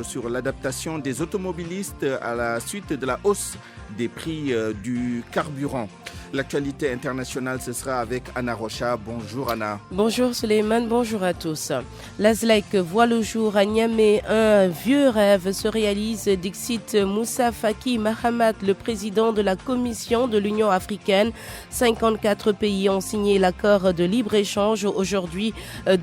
Sur l'adaptation des automobilistes à la suite de la hausse des prix du carburant. L'actualité internationale, ce sera avec Anna Rocha. Bonjour Anna. Bonjour Suleiman, bonjour à tous. L'Azlaïk voit le jour à Niamey. Un vieux rêve se réalise, dixit Moussa Faki Mahamat, le président de la Commission de l'Union africaine. 54 pays ont signé l'accord de libre-échange aujourd'hui,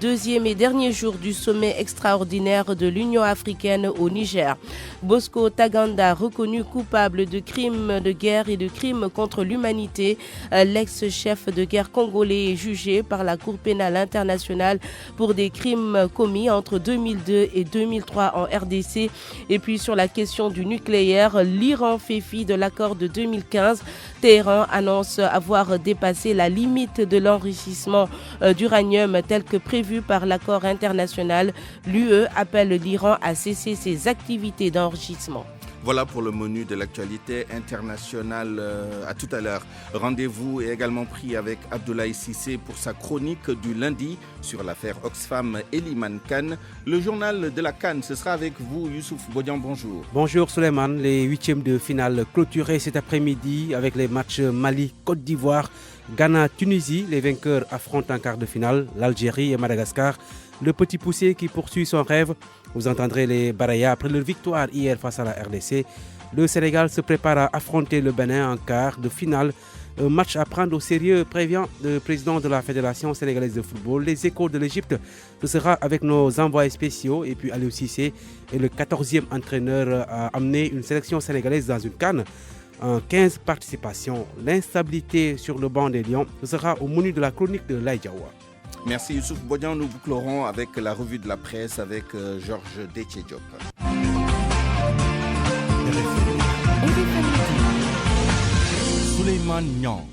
deuxième et dernier jour du sommet extraordinaire de l'Union africaine au Niger. Bosco Taganda, reconnu coupable de crimes de guerre et de crimes contre l'humanité. L'ex-chef de guerre congolais est jugé par la Cour pénale internationale pour des crimes commis entre 2002 et 2003 en RDC. Et puis sur la question du nucléaire, l'Iran fait fi de l'accord de 2015. Téhéran annonce avoir dépassé la limite de l'enrichissement d'uranium tel que prévu par l'accord international. L'UE appelle l'Iran à cesser ses activités d'enrichissement. Voilà pour le menu de l'actualité internationale. À tout à l'heure. Rendez-vous est également pris avec Abdoulaye Cissé pour sa chronique du lundi sur l'affaire Oxfam Eliman Kane. Le journal de la CAN, ce sera avec vous, Youssouf Bodian. Bonjour. Bonjour Suleiman. Les huitièmes de finale clôturés cet après-midi avec les matchs Mali-Côte d'Ivoire, Ghana-Tunisie. Les vainqueurs affrontent en quart de finale l'Algérie et Madagascar. Le petit poussé qui poursuit son rêve. Vous entendrez les Baraya après leur victoire hier face à la RDC. Le Sénégal se prépare à affronter le Bénin en quart de finale. Un match à prendre au sérieux, prévient le président de la Fédération sénégalaise de football. Les échos de l'Égypte, ce sera avec nos envoyés spéciaux. Et puis Aliou Cissé est le 14e entraîneur à amener une sélection sénégalaise dans une CAN. En 15 participations, l'instabilité sur le banc des Lions, ce sera au menu de la chronique de Laïdjawa. Merci Youssouf Bodian. Nous bouclerons avec la revue de la presse avec Georges Détié-Diop. Souleymane Niang.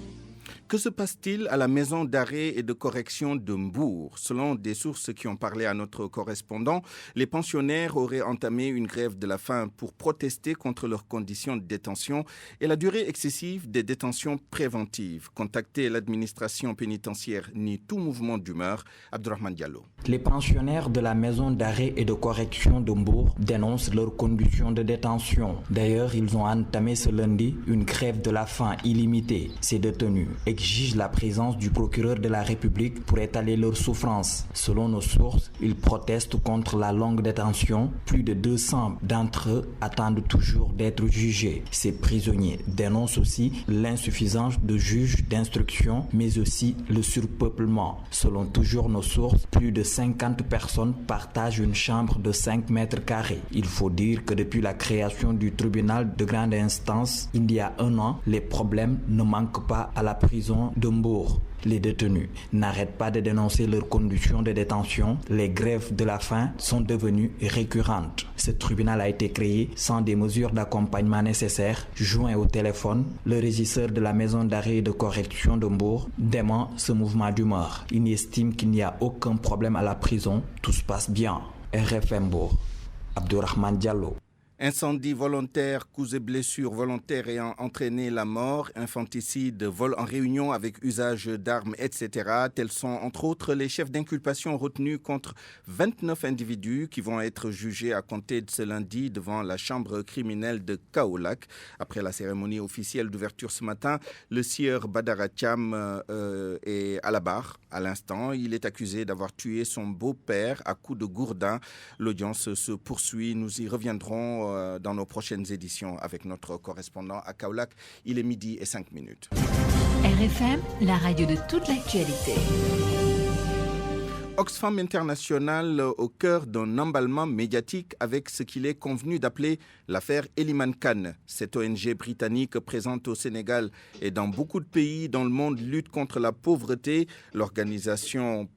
Que se passe-t-il à la maison d'arrêt et de correction de Mbour? Selon des sources qui ont parlé à notre correspondant, les pensionnaires auraient entamé une grève de la faim pour protester contre leurs conditions de détention et la durée excessive des détentions préventives. Contacter l'administration pénitentiaire nie tout mouvement d'humeur. Abdourahmane Diallo. Les pensionnaires de la maison d'arrêt et de correction de Mbour dénoncent leurs conditions de détention. D'ailleurs, ils ont entamé ce lundi une grève de la faim illimitée. Ces détenus exigent la présence du procureur de la République pour étaler leurs souffrances. Selon nos sources, ils protestent contre la longue détention. Plus de 200 d'entre eux attendent toujours d'être jugés. Ces prisonniers dénoncent aussi l'insuffisance de juges d'instruction, mais aussi le surpeuplement. Selon toujours nos sources, plus de 50 personnes partagent une chambre de 5 mètres carrés. Il faut dire que depuis la création du tribunal de grande instance, il y a un an, les problèmes ne manquent pas à la prison de Mbour. Les détenus n'arrêtent pas de dénoncer leurs conditions de détention. Les grèves de la faim sont devenues récurrentes. Ce tribunal a été créé sans des mesures d'accompagnement nécessaires. Joint au téléphone, le régisseur de la maison d'arrêt et de correction de Mbour dément ce mouvement d'humeur. Il estime qu'il n'y a aucun problème à la prison. Tout se passe bien. RFM Mbour. Abdourahmane Diallo. Incendie volontaire, coups et blessures volontaires ayant entraîné la mort, infanticide, vol en réunion avec usage d'armes, etc. Tels sont entre autres les chefs d'inculpation retenus contre 29 individus qui vont être jugés à compter de ce lundi devant la chambre criminelle de Kaolack. Après la cérémonie officielle d'ouverture ce matin, le sieur Badara Thiam est à la barre. À l'instant, il est accusé d'avoir tué son beau-père à coups de gourdin. L'audience se poursuit. Nous y reviendrons dans nos prochaines éditions avec notre correspondant à Kaolack. Il est 12h05. RFM, la radio de toute l'actualité. Oxfam International au cœur d'un emballement médiatique avec ce qu'il est convenu d'appeler l'affaire Eliman Kane. Cette ONG britannique présente au Sénégal et dans beaucoup de pays dans le monde lutte contre la pauvreté. L'organisation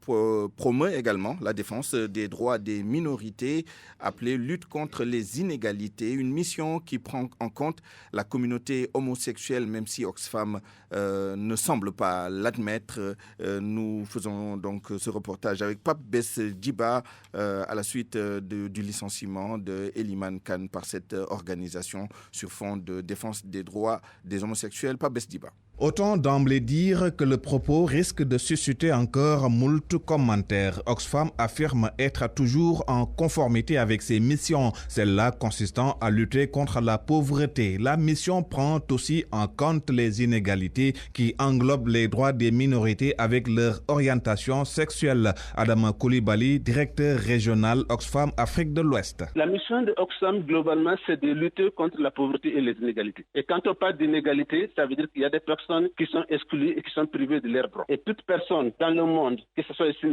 promeut également la défense des droits des minorités, appelée lutte contre les inégalités. Une mission qui prend en compte la communauté homosexuelle, même si Oxfam ne semble pas l'admettre. Nous faisons donc ce reportage avec Pape Bess Diba à la suite du licenciement de Eliman Kane par cette organisation sur fond de défense des droits des homosexuels. Pape Bess Diba. Autant d'emblée dire que le propos risque de susciter encore moult commentaires. Oxfam affirme être toujours en conformité avec ses missions, celle-là consistant à lutter contre la pauvreté. La mission prend aussi en compte les inégalités qui englobent les droits des minorités avec leur orientation sexuelle. Adama Koulibaly, directeur régional Oxfam Afrique de l'Ouest. La mission de Oxfam globalement, c'est de lutter contre la pauvreté et les inégalités. Et quand on parle d'inégalité, ça veut dire qu'il y a des personnes qui sont exclues et qui sont privées de leurs droits. Et toute personne dans le monde, que ce soit ici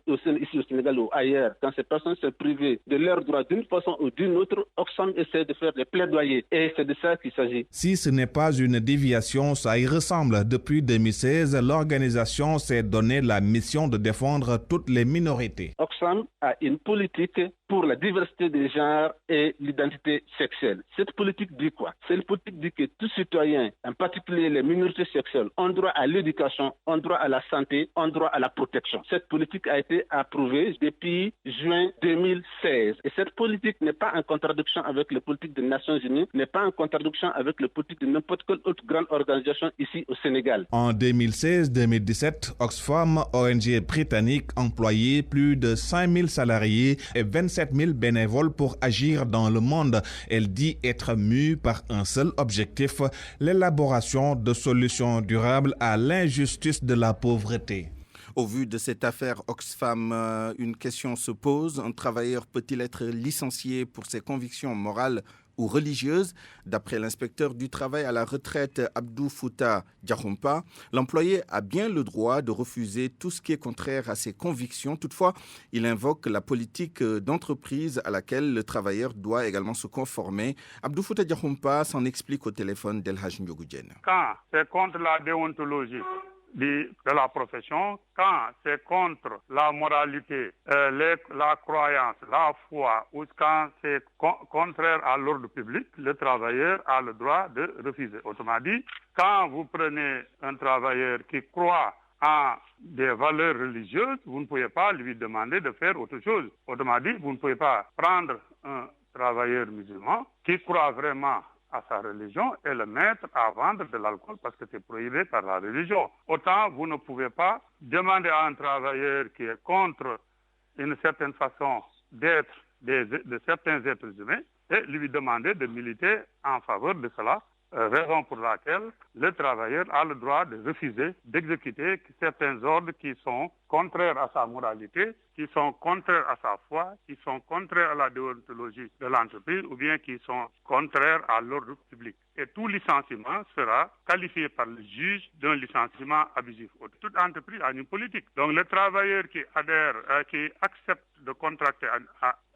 au Sénégal ou ailleurs, quand ces personnes sont privées de leurs droits d'une façon ou d'une autre, Oxfam essaie de faire des plaidoyers. Et c'est de ça qu'il s'agit. Si ce n'est pas une déviation, ça y ressemble. Depuis 2016, l'organisation s'est donné la mission de défendre toutes les minorités. Oxfam a une politique pour la diversité des genres et l'identité sexuelle. Cette politique dit quoi? Cette politique dit que tout citoyen, en particulier les minorités sexuelles, ont droit à l'éducation, ont droit à la santé, ont droit à la protection. Cette politique a été approuvée depuis juin 2016. Et cette politique n'est pas en contradiction avec les politiques des Nations Unies, n'est pas en contradiction avec les politiques de n'importe quelle autre grande organisation ici au Sénégal. En 2016-2017, Oxfam, ONG britannique, employait plus de 5000 salariés et 27 000 bénévoles pour agir dans le monde. Elle dit être mue par un seul objectif, l'élaboration de solutions durables à l'injustice de la pauvreté. Au vu de cette affaire Oxfam, une question se pose. Un travailleur peut-il être licencié pour ses convictions morales ou religieuses? D'après l'inspecteur du travail à la retraite Abdou Fouta Diakhoumpa, l'employé a bien le droit de refuser tout ce qui est contraire à ses convictions. Toutefois, il invoque la politique d'entreprise à laquelle le travailleur doit également se conformer. Abdou Fouta Diakhoumpa s'en explique au téléphone d'El Hadj Ndiogou-Diène. Quand c'est contre la déontologie de la profession, quand c'est contre la moralité, la croyance, la foi, ou quand c'est contraire à l'ordre public, le travailleur a le droit de refuser. Autrement dit, quand vous prenez un travailleur qui croit en des valeurs religieuses, vous ne pouvez pas lui demander de faire autre chose. Autrement dit, vous ne pouvez pas prendre un travailleur musulman qui croit vraiment à sa religion et le mettre à vendre de l'alcool parce que c'est prohibé par la religion. Autant vous ne pouvez pas demander à un travailleur qui est contre une certaine façon d'être de certains êtres humains et lui demander de militer en faveur de cela. Raison pour laquelle le travailleur a le droit de refuser d'exécuter certains ordres qui sont contraires à sa moralité, qui sont contraires à sa foi, qui sont contraires à la déontologie de l'entreprise ou bien qui sont contraires à l'ordre public. Et tout licenciement sera qualifié par le juge d'un licenciement abusif. Toute entreprise a une politique. Donc le travailleur qui adhère, qui accepte de contracter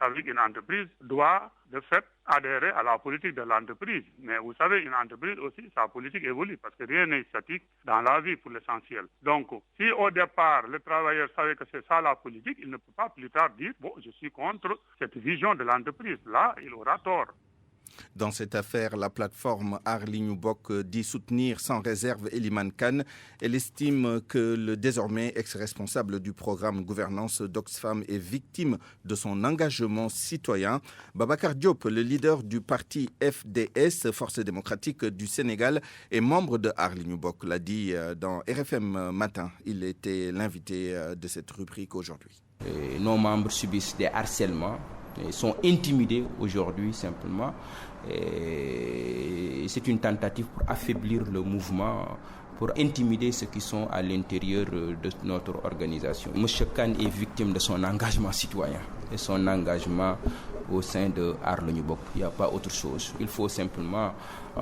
avec une entreprise doit de fait adhérer à la politique de l'entreprise. Mais vous savez, une entreprise aussi, sa politique évolue parce que rien n'est statique dans la vie pour l'essentiel. Donc, si au départ, le travailleur savait que c'est ça la politique, il ne peut pas plus tard dire, bon, je suis contre cette vision de l'entreprise. Là, il aura tort. Dans cette affaire, la plateforme Arli-Nubok dit soutenir sans réserve Eliman Kane. Elle estime que le désormais ex-responsable du programme gouvernance d'Oxfam est victime de son engagement citoyen. Babacar Diop, le leader du parti FDS, Force démocratique du Sénégal, est membre de Arli-Nubok, l'a dit dans RFM Matin. Il était l'invité de cette rubrique aujourd'hui. Nos membres subissent des harcèlements. Ils sont intimidés aujourd'hui simplement. Et c'est une tentative pour affaiblir le mouvement, pour intimider ceux qui sont à l'intérieur de notre organisation. M. Kane est victime de son engagement citoyen et son engagement au sein de Arli-Nubok. Il n'y a pas autre chose. Il faut simplement...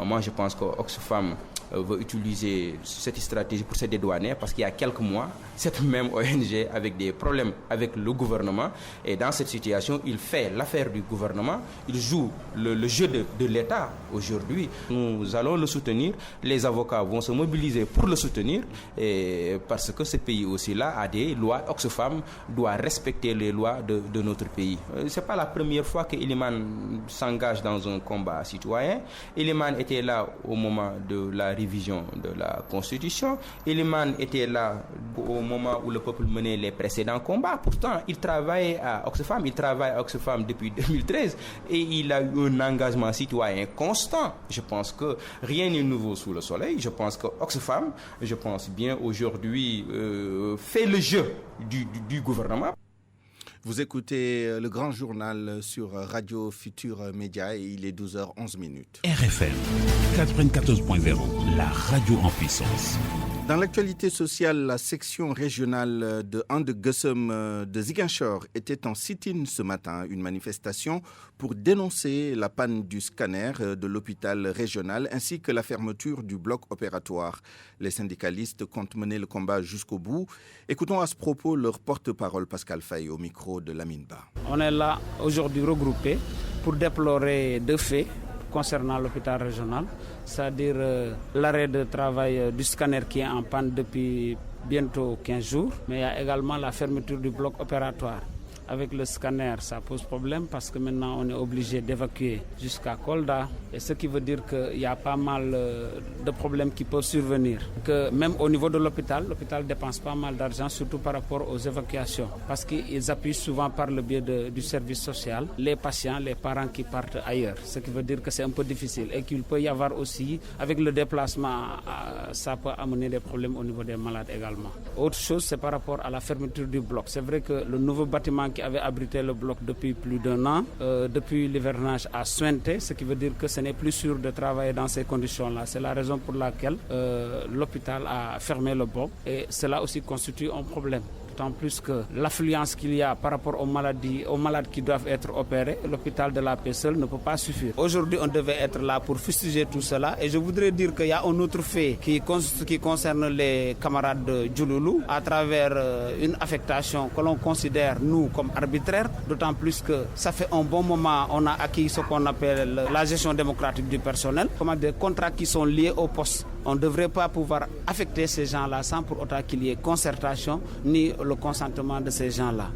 Moi, je pense qu'Oxfam veut utiliser cette stratégie pour se dédouaner parce qu'il y a quelques mois, cette même ONG avec des problèmes avec le gouvernement et dans cette situation, il fait l'affaire du gouvernement, il joue le jeu de l'État aujourd'hui. Nous allons le soutenir, les avocats vont se mobiliser pour le soutenir et parce que ce pays aussi-là a des lois. Oxfam doit respecter les lois de notre pays. Ce n'est pas la première fois fois que Iliman s'engage dans un combat citoyen. Iliman était là au moment de la révision de la Constitution. Iliman était là au moment où le peuple menait les précédents combats. Pourtant, il travaille à Oxfam, depuis 2013 et il a eu un engagement citoyen constant. Je pense que rien n'est nouveau sous le soleil. Je pense que Oxfam, aujourd'hui, fait le jeu du gouvernement. Vous écoutez le grand journal sur Radio Futur Média et il est 12h11. RFM 94.0, la radio en puissance. Dans l'actualité sociale, la section régionale de Ande-Guessum de Ziguinchor était en sit-in ce matin, une manifestation pour dénoncer la panne du scanner de l'hôpital régional ainsi que la fermeture du bloc opératoire. Les syndicalistes comptent mener le combat jusqu'au bout. Écoutons à ce propos leur porte-parole Pascal Faye au micro de Lamine Ba. On est là aujourd'hui regroupés pour déplorer deux faits concernant l'hôpital régional, c'est-à-dire l'arrêt de travail du scanner qui est en panne depuis bientôt 15 jours, mais il y a également la fermeture du bloc opératoire. Avec le scanner, ça pose problème parce que maintenant on est obligé d'évacuer jusqu'à Kolda, et ce qui veut dire qu'il y a pas mal de problèmes qui peuvent survenir. Que même au niveau de l'hôpital dépense pas mal d'argent, surtout par rapport aux évacuations, parce qu'ils appuient souvent par le biais du service social les patients, les parents qui partent ailleurs, ce qui veut dire que c'est un peu difficile et qu'il peut y avoir aussi, avec le déplacement, ça peut amener des problèmes au niveau des malades également. Autre chose, c'est par rapport à la fermeture du bloc. C'est vrai que le nouveau bâtiment qui avait abrité le bloc depuis plus d'un an, depuis l'hivernage a suinté, ce qui veut dire que ce n'est plus sûr de travailler dans ces conditions-là. C'est la raison pour laquelle l'hôpital a fermé le bloc et cela aussi constitue un problème. D'autant plus que l'affluence qu'il y a par rapport aux malades qui doivent être opérés, l'hôpital de la paix seul ne peut pas suffire. Aujourd'hui, on devait être là pour fustiger tout cela. Et je voudrais dire qu'il y a un autre fait qui concerne les camarades de Djouloulou à travers une affectation que l'on considère, nous, comme arbitraire. D'autant plus que ça fait un bon moment on a acquis ce qu'on appelle la gestion démocratique du personnel, comme des contrats qui sont liés au poste. On ne devrait pas pouvoir affecter ces gens-là sans pour autant qu'il y ait concertation ni le consentement de ces gens-là.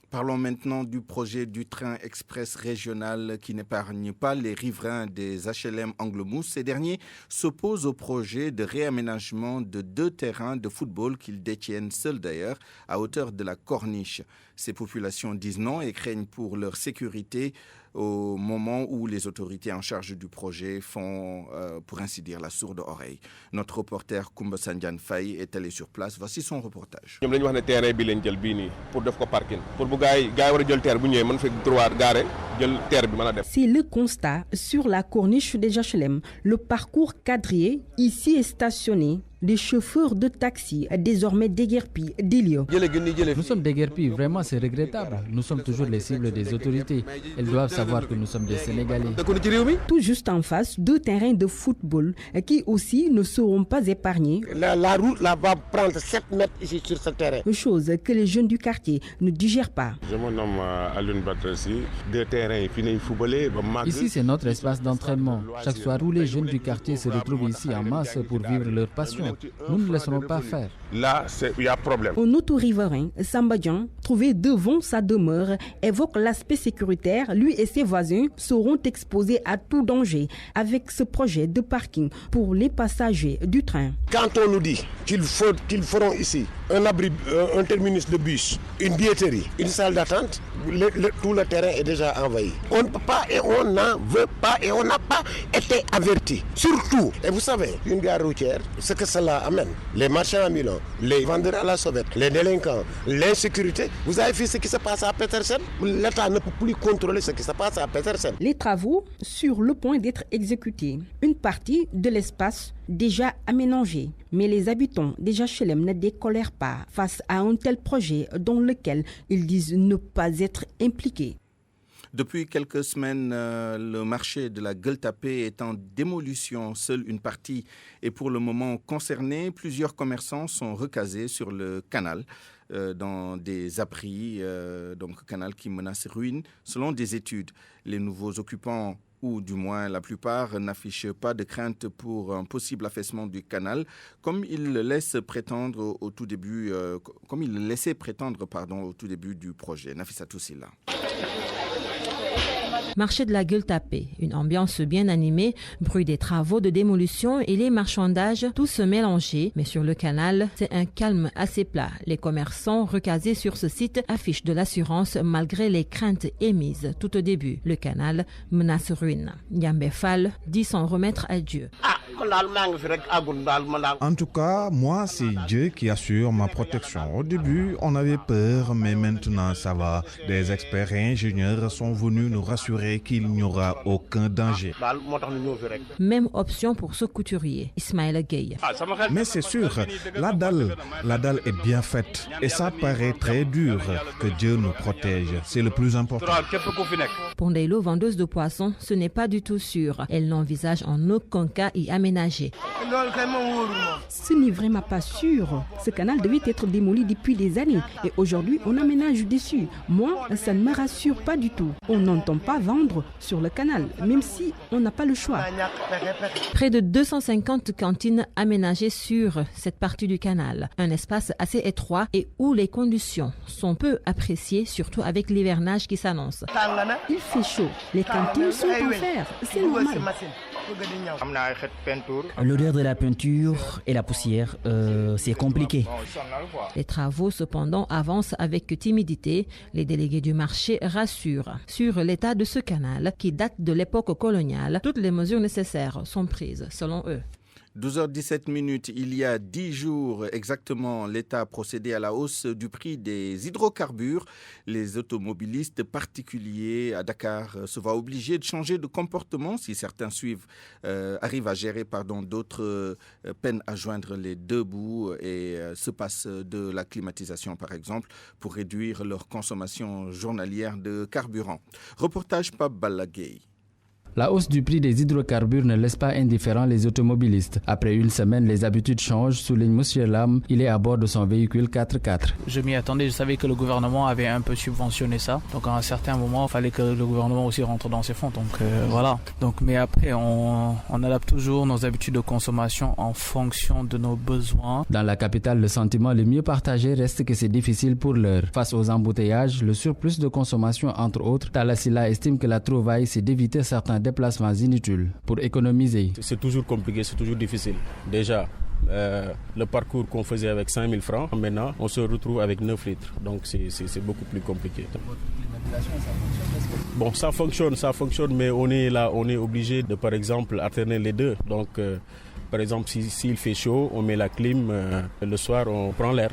Parlons maintenant du projet du train express régional qui n'épargne pas les riverains des HLM Angle-Mousse. Ces derniers s'opposent au projet de réaménagement de 2 terrains de football qu'ils détiennent seuls d'ailleurs, à hauteur de la Corniche. Ces populations disent non et craignent pour leur sécurité au moment où les autorités en charge du projet font, pour ainsi dire, la sourde oreille. Notre reporter Koumba Sandiane Faye est allé sur place. Voici son reportage. C'est le constat sur la corniche des HLM. Le parcours quadrillé ici est stationné. Des chauffeurs de taxi, désormais déguerpis, d'Ilio. Nous sommes déguerpis, vraiment c'est regrettable. Nous sommes toujours les cibles des autorités. Elles doivent savoir que nous sommes des Sénégalais. Tout juste en face, 2 terrains de football qui aussi ne seront pas épargnés. La route là va prendre 7 mètres ici sur ce terrain. Chose que les jeunes du quartier ne digèrent pas. Je me nomme Alun Batrasi. 2 terrains finis footballés. Ici c'est notre espace d'entraînement. Chaque soir où les jeunes du quartier se retrouvent ici en masse pour vivre leur passion. Nous ne laisserons pas faire. Là, il y a problème. Un auto-riverain, Sambadjan, trouvé devant sa demeure, évoque l'aspect sécuritaire. Lui et ses voisins seront exposés à tout danger avec ce projet de parking pour les passagers du train. Quand on nous dit qu'ils feront ici un abri, un terminus de bus, une billetterie, une salle d'attente, tout le terrain est déjà envahi. On ne peut pas et on n'en veut pas et on n'a pas été averti. Surtout, et vous savez, une gare routière, ce que cela amène, les marchands ambulants, les vendeurs à la sauvette, les délinquants, l'insécurité. Vous avez vu ce qui se passe à Petersen? L'État ne peut plus contrôler ce qui se passe à Petersen. Les travaux sur le point d'être exécutés. Une partie de l'espace déjà aménagé. Mais les habitants des HLM ne décolèrent pas face à un tel projet dans lequel ils disent ne pas être impliqués. Depuis quelques semaines, le marché de la Gueule-Tapée est en démolition. Seule une partie est pour le moment concernée. Plusieurs commerçants sont recasés sur le canal dans des abris, donc canal qui menace ruine. Selon des études, les nouveaux occupants, ou du moins la plupart, n'affichent pas de crainte pour un possible affaissement du canal, comme ils le laissent prétendre au tout début, au tout début du projet. Nafissa Toussila. Marché de la Gueule-Tapée, une ambiance bien animée, bruit des travaux de démolition et les marchandages, tout se mélanger. Mais sur le canal, c'est un calme assez plat. Les commerçants recasés sur ce site affichent de l'assurance malgré les craintes émises tout au début. Le canal menace ruine. Yambé Fall dit s'en remettre à Dieu. En tout cas, moi, c'est Dieu qui assure ma protection. Au début, on avait peur, mais maintenant, ça va. Des experts et ingénieurs sont venus nous rassurer qu'il n'y aura aucun danger. Même option pour ce couturier, Ismaël Gueye. Mais c'est sûr, la dalle est bien faite et ça paraît très dur. Que Dieu nous protège, c'est le plus important. Pour Ndelo, vendeuse de poissons, ce n'est pas du tout sûr. Elle n'envisage en aucun cas y aménager. Ce n'est vraiment pas sûr. Ce canal devait être démoli depuis des années et aujourd'hui on aménage dessus. Moi, ça ne me rassure pas du tout. On n'entend pas vendre sur le canal, même si on n'a pas le choix. Près de 250 cantines aménagées sur cette partie du canal. Un espace assez étroit et où les conditions sont peu appréciées, surtout avec l'hivernage qui s'annonce. Il fait chaud. Les cantines sont en fer. C'est normal. L'odeur de la peinture et la poussière, c'est compliqué. Les travaux, cependant, avancent avec timidité. Les délégués du marché rassurent sur l'état de ce canal qui date de l'époque coloniale. Toutes les mesures nécessaires sont prises, selon eux. 12h17, il y a 10 jours exactement, l'État a procédé à la hausse du prix des hydrocarbures. Les automobilistes particuliers à Dakar se voient obligés de changer de comportement. Si certains arrivent à gérer, d'autres peinent à joindre les deux bouts et se passent de la climatisation, par exemple, pour réduire leur consommation journalière de carburant. Reportage Pape Balaguey. La hausse du prix des hydrocarbures ne laisse pas indifférents les automobilistes. Après une semaine, les habitudes changent, souligne M. Lam. Il est à bord de son véhicule 4x4. Je m'y attendais, je savais que le gouvernement avait un peu subventionné ça. Donc à un certain moment, il fallait que le gouvernement aussi rentre dans ses fonds. Donc voilà. Mais après, on adapte toujours nos habitudes de consommation en fonction de nos besoins. Dans la capitale, le sentiment le mieux partagé reste que c'est difficile pour l'heure. Face aux embouteillages, le surplus de consommation entre autres, Talasila estime que la trouvaille, c'est d'éviter certains déplacements inutiles pour économiser. C'est toujours compliqué, c'est toujours difficile. Déjà, le parcours qu'on faisait avec 5 000 francs, maintenant on se retrouve avec 9 litres. Donc c'est beaucoup plus compliqué. Bon, ça fonctionne, mais on est obligé de, par exemple, alterner les deux. Donc, par exemple, s'il fait chaud, on met la clim, le soir on prend l'air.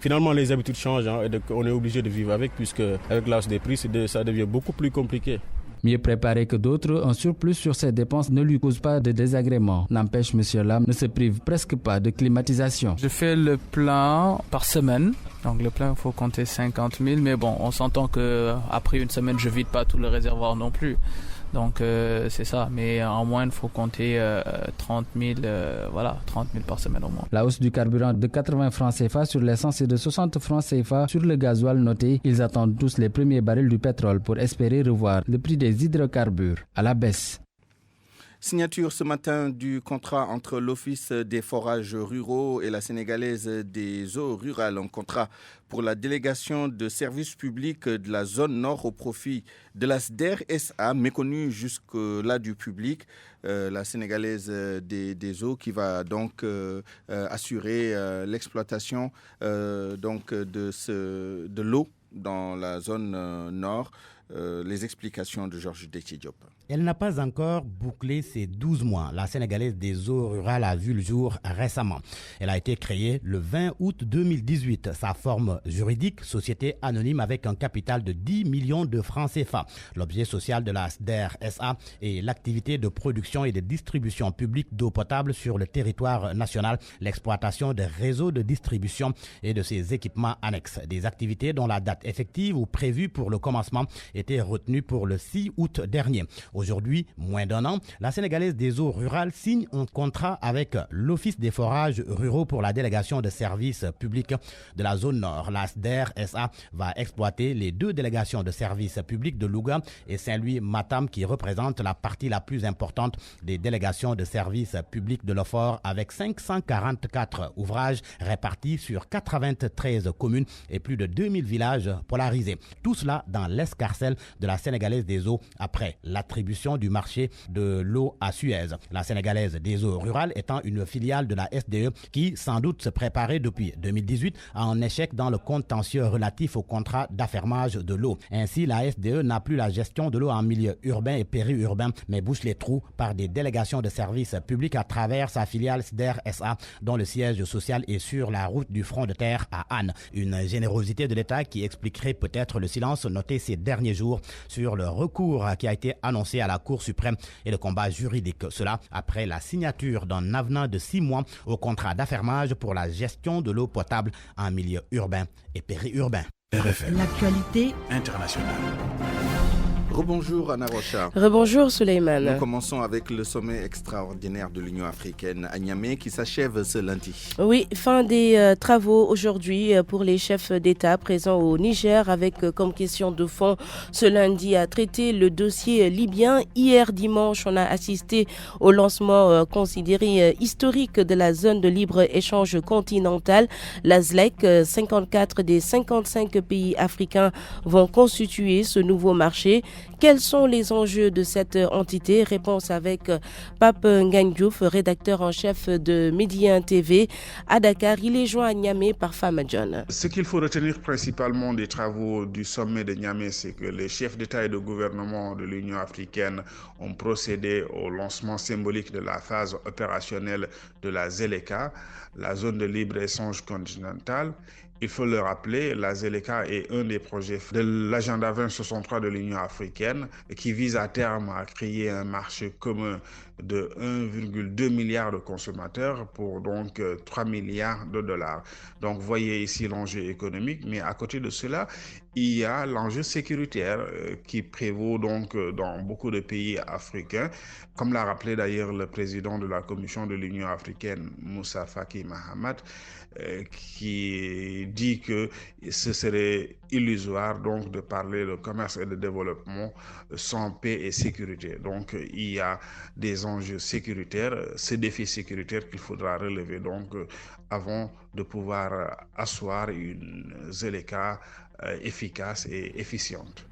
Finalement, les habitudes changent, et donc on est obligé de vivre avec, puisque avec l'âge des prix, ça devient beaucoup plus compliqué. Mieux préparé que d'autres, un surplus sur ses dépenses ne lui cause pas de désagréments. N'empêche, M. Lam ne se prive presque pas de climatisation. Je fais le plein par semaine. Donc le plein, il faut compter 50 000. Mais bon, on s'entend qu'après une semaine, je ne vide pas tout le réservoir non plus. Donc c'est ça, mais en moins il faut compter 30 000 par semaine au moins. La hausse du carburant de 80 francs CFA sur l'essence et de 60 francs CFA sur le gasoil noté. Ils attendent tous les premiers barils du pétrole pour espérer revoir le prix des hydrocarbures à la baisse. Signature ce matin du contrat entre l'Office des forages ruraux et la Sénégalaise des eaux rurales. Un contrat pour la délégation de services publics de la zone nord au profit de la SDER SA, méconnue jusque-là du public. La Sénégalaise des eaux qui va donc assurer l'exploitation de l'eau dans la zone nord. Les explications de Georges Déthié-Diop. Elle n'a pas encore bouclé ses 12 mois. La Sénégalaise des eaux rurales a vu le jour récemment. Elle a été créée le 20 août 2018. Sa forme juridique, société anonyme avec un capital de 10 millions de francs CFA. L'objet social de la SDER SA est l'activité de production et de distribution publique d'eau potable sur le territoire national, l'exploitation des réseaux de distribution et de ses équipements annexes. Des activités dont la date effective ou prévue pour le commencement était retenue pour le 6 août dernier. Aujourd'hui, moins d'un an, la Sénégalaise des eaux rurales signe un contrat avec l'Office des forages ruraux pour la délégation de services publics de la zone nord. La SDER SA va exploiter les deux délégations de services publics de Louga et Saint-Louis-Matam qui représentent la partie la plus importante des délégations de services publics de l'OFOR avec 544 ouvrages répartis sur 93 communes et plus de 2000 villages polarisés. Tout cela dans l'escarcelle celle de la Sénégalaise des eaux après l'attribution du marché de l'eau à Suez. La Sénégalaise des eaux rurales étant une filiale de la SDE qui, sans doute, se préparait depuis 2018 à un échec dans le contentieux relatif au contrat d'affermage de l'eau. Ainsi, la SDE n'a plus la gestion de l'eau en milieu urbain et périurbain, mais bouche les trous par des délégations de services publics à travers sa filiale SDER SA, dont le siège social est sur la route du front de terre à Anne. Une générosité de l'État qui expliquerait peut-être le silence noté ces derniers jours sur le recours qui a été annoncé à la Cour suprême et le combat juridique. Cela après la signature d'un avenant de 6 mois au contrat d'affermage pour la gestion de l'eau potable en milieu urbain et périurbain. RFM. L'actualité internationale. Rebonjour Anna Rocha. Rebonjour Souleymane. Nous commençons avec le sommet extraordinaire de l'Union africaine à Niamey qui s'achève ce lundi. Oui, fin des travaux aujourd'hui pour les chefs d'État présents au Niger avec comme question de fond ce lundi à traiter le dossier libyen. Hier dimanche, on a assisté au lancement considéré historique de la zone de libre-échange continentale, la ZLEC. 54 des 55 pays africains vont constituer ce nouveau marché. Quels sont les enjeux de cette entité? Réponse avec Pape Ngagne Diouf, rédacteur en chef de Médien TV à Dakar. Il est joint à Niamey par Fama John. Ce qu'il faut retenir principalement des travaux du sommet de Niamey, c'est que les chefs d'État et de gouvernement de l'Union africaine ont procédé au lancement symbolique de la phase opérationnelle de la ZLECA, la zone de libre-échange continentale. Il faut le rappeler, la ZLECA est un des projets de l'agenda 2063 de l'Union africaine qui vise à terme à créer un marché commun de 1,2 milliard de consommateurs pour donc 3 milliards de dollars. Donc voyez ici l'enjeu économique, mais à côté de cela, il y a l'enjeu sécuritaire qui prévaut donc dans beaucoup de pays africains, comme l'a rappelé d'ailleurs le président de la Commission de l'Union africaine, Moussa Faki Mahamat, qui dit que ce serait illusoire donc de parler de commerce et de développement sans paix et sécurité. Donc il y a des enjeux sécuritaires, ces défis sécuritaires qu'il faudra relever donc avant de pouvoir asseoir une ZLECA efficace et efficiente.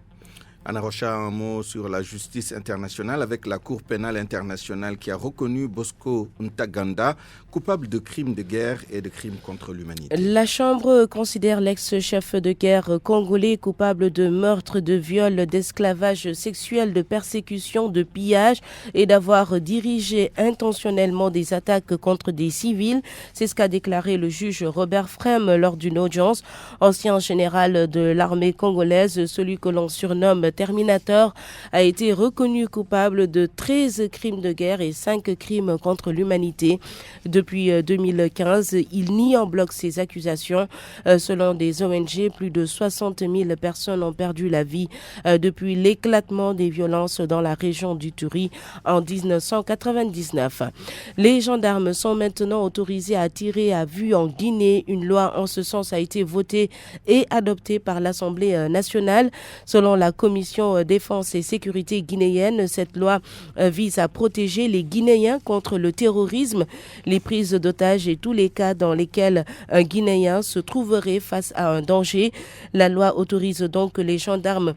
Anna Rocha, un mot sur la justice internationale avec la Cour pénale internationale qui a reconnu Bosco Ntaganda coupable de crimes de guerre et de crimes contre l'humanité. La Chambre considère l'ex-chef de guerre congolais coupable de meurtre, de viol, d'esclavage sexuel, de persécution, de pillage et d'avoir dirigé intentionnellement des attaques contre des civils. C'est ce qu'a déclaré le juge Robert Frem lors d'une audience. Ancien général de l'armée congolaise, celui que l'on surnomme Terminator, a été reconnu coupable de 13 crimes de guerre et 5 crimes contre l'humanité. Depuis 2015, il nie en bloc ces accusations. Selon des ONG, plus de 60 000 personnes ont perdu la vie depuis l'éclatement des violences dans la région du Turi en 1999. Les gendarmes sont maintenant autorisés à tirer à vue en Guinée. Une loi en ce sens a été votée et adoptée par l'Assemblée nationale. Selon la Commission défense et sécurité guinéenne, cette loi vise à protéger les Guinéens contre le terrorisme, les prises d'otages et tous les cas dans lesquels un Guinéen se trouverait face à un danger. La loi autorise donc les gendarmes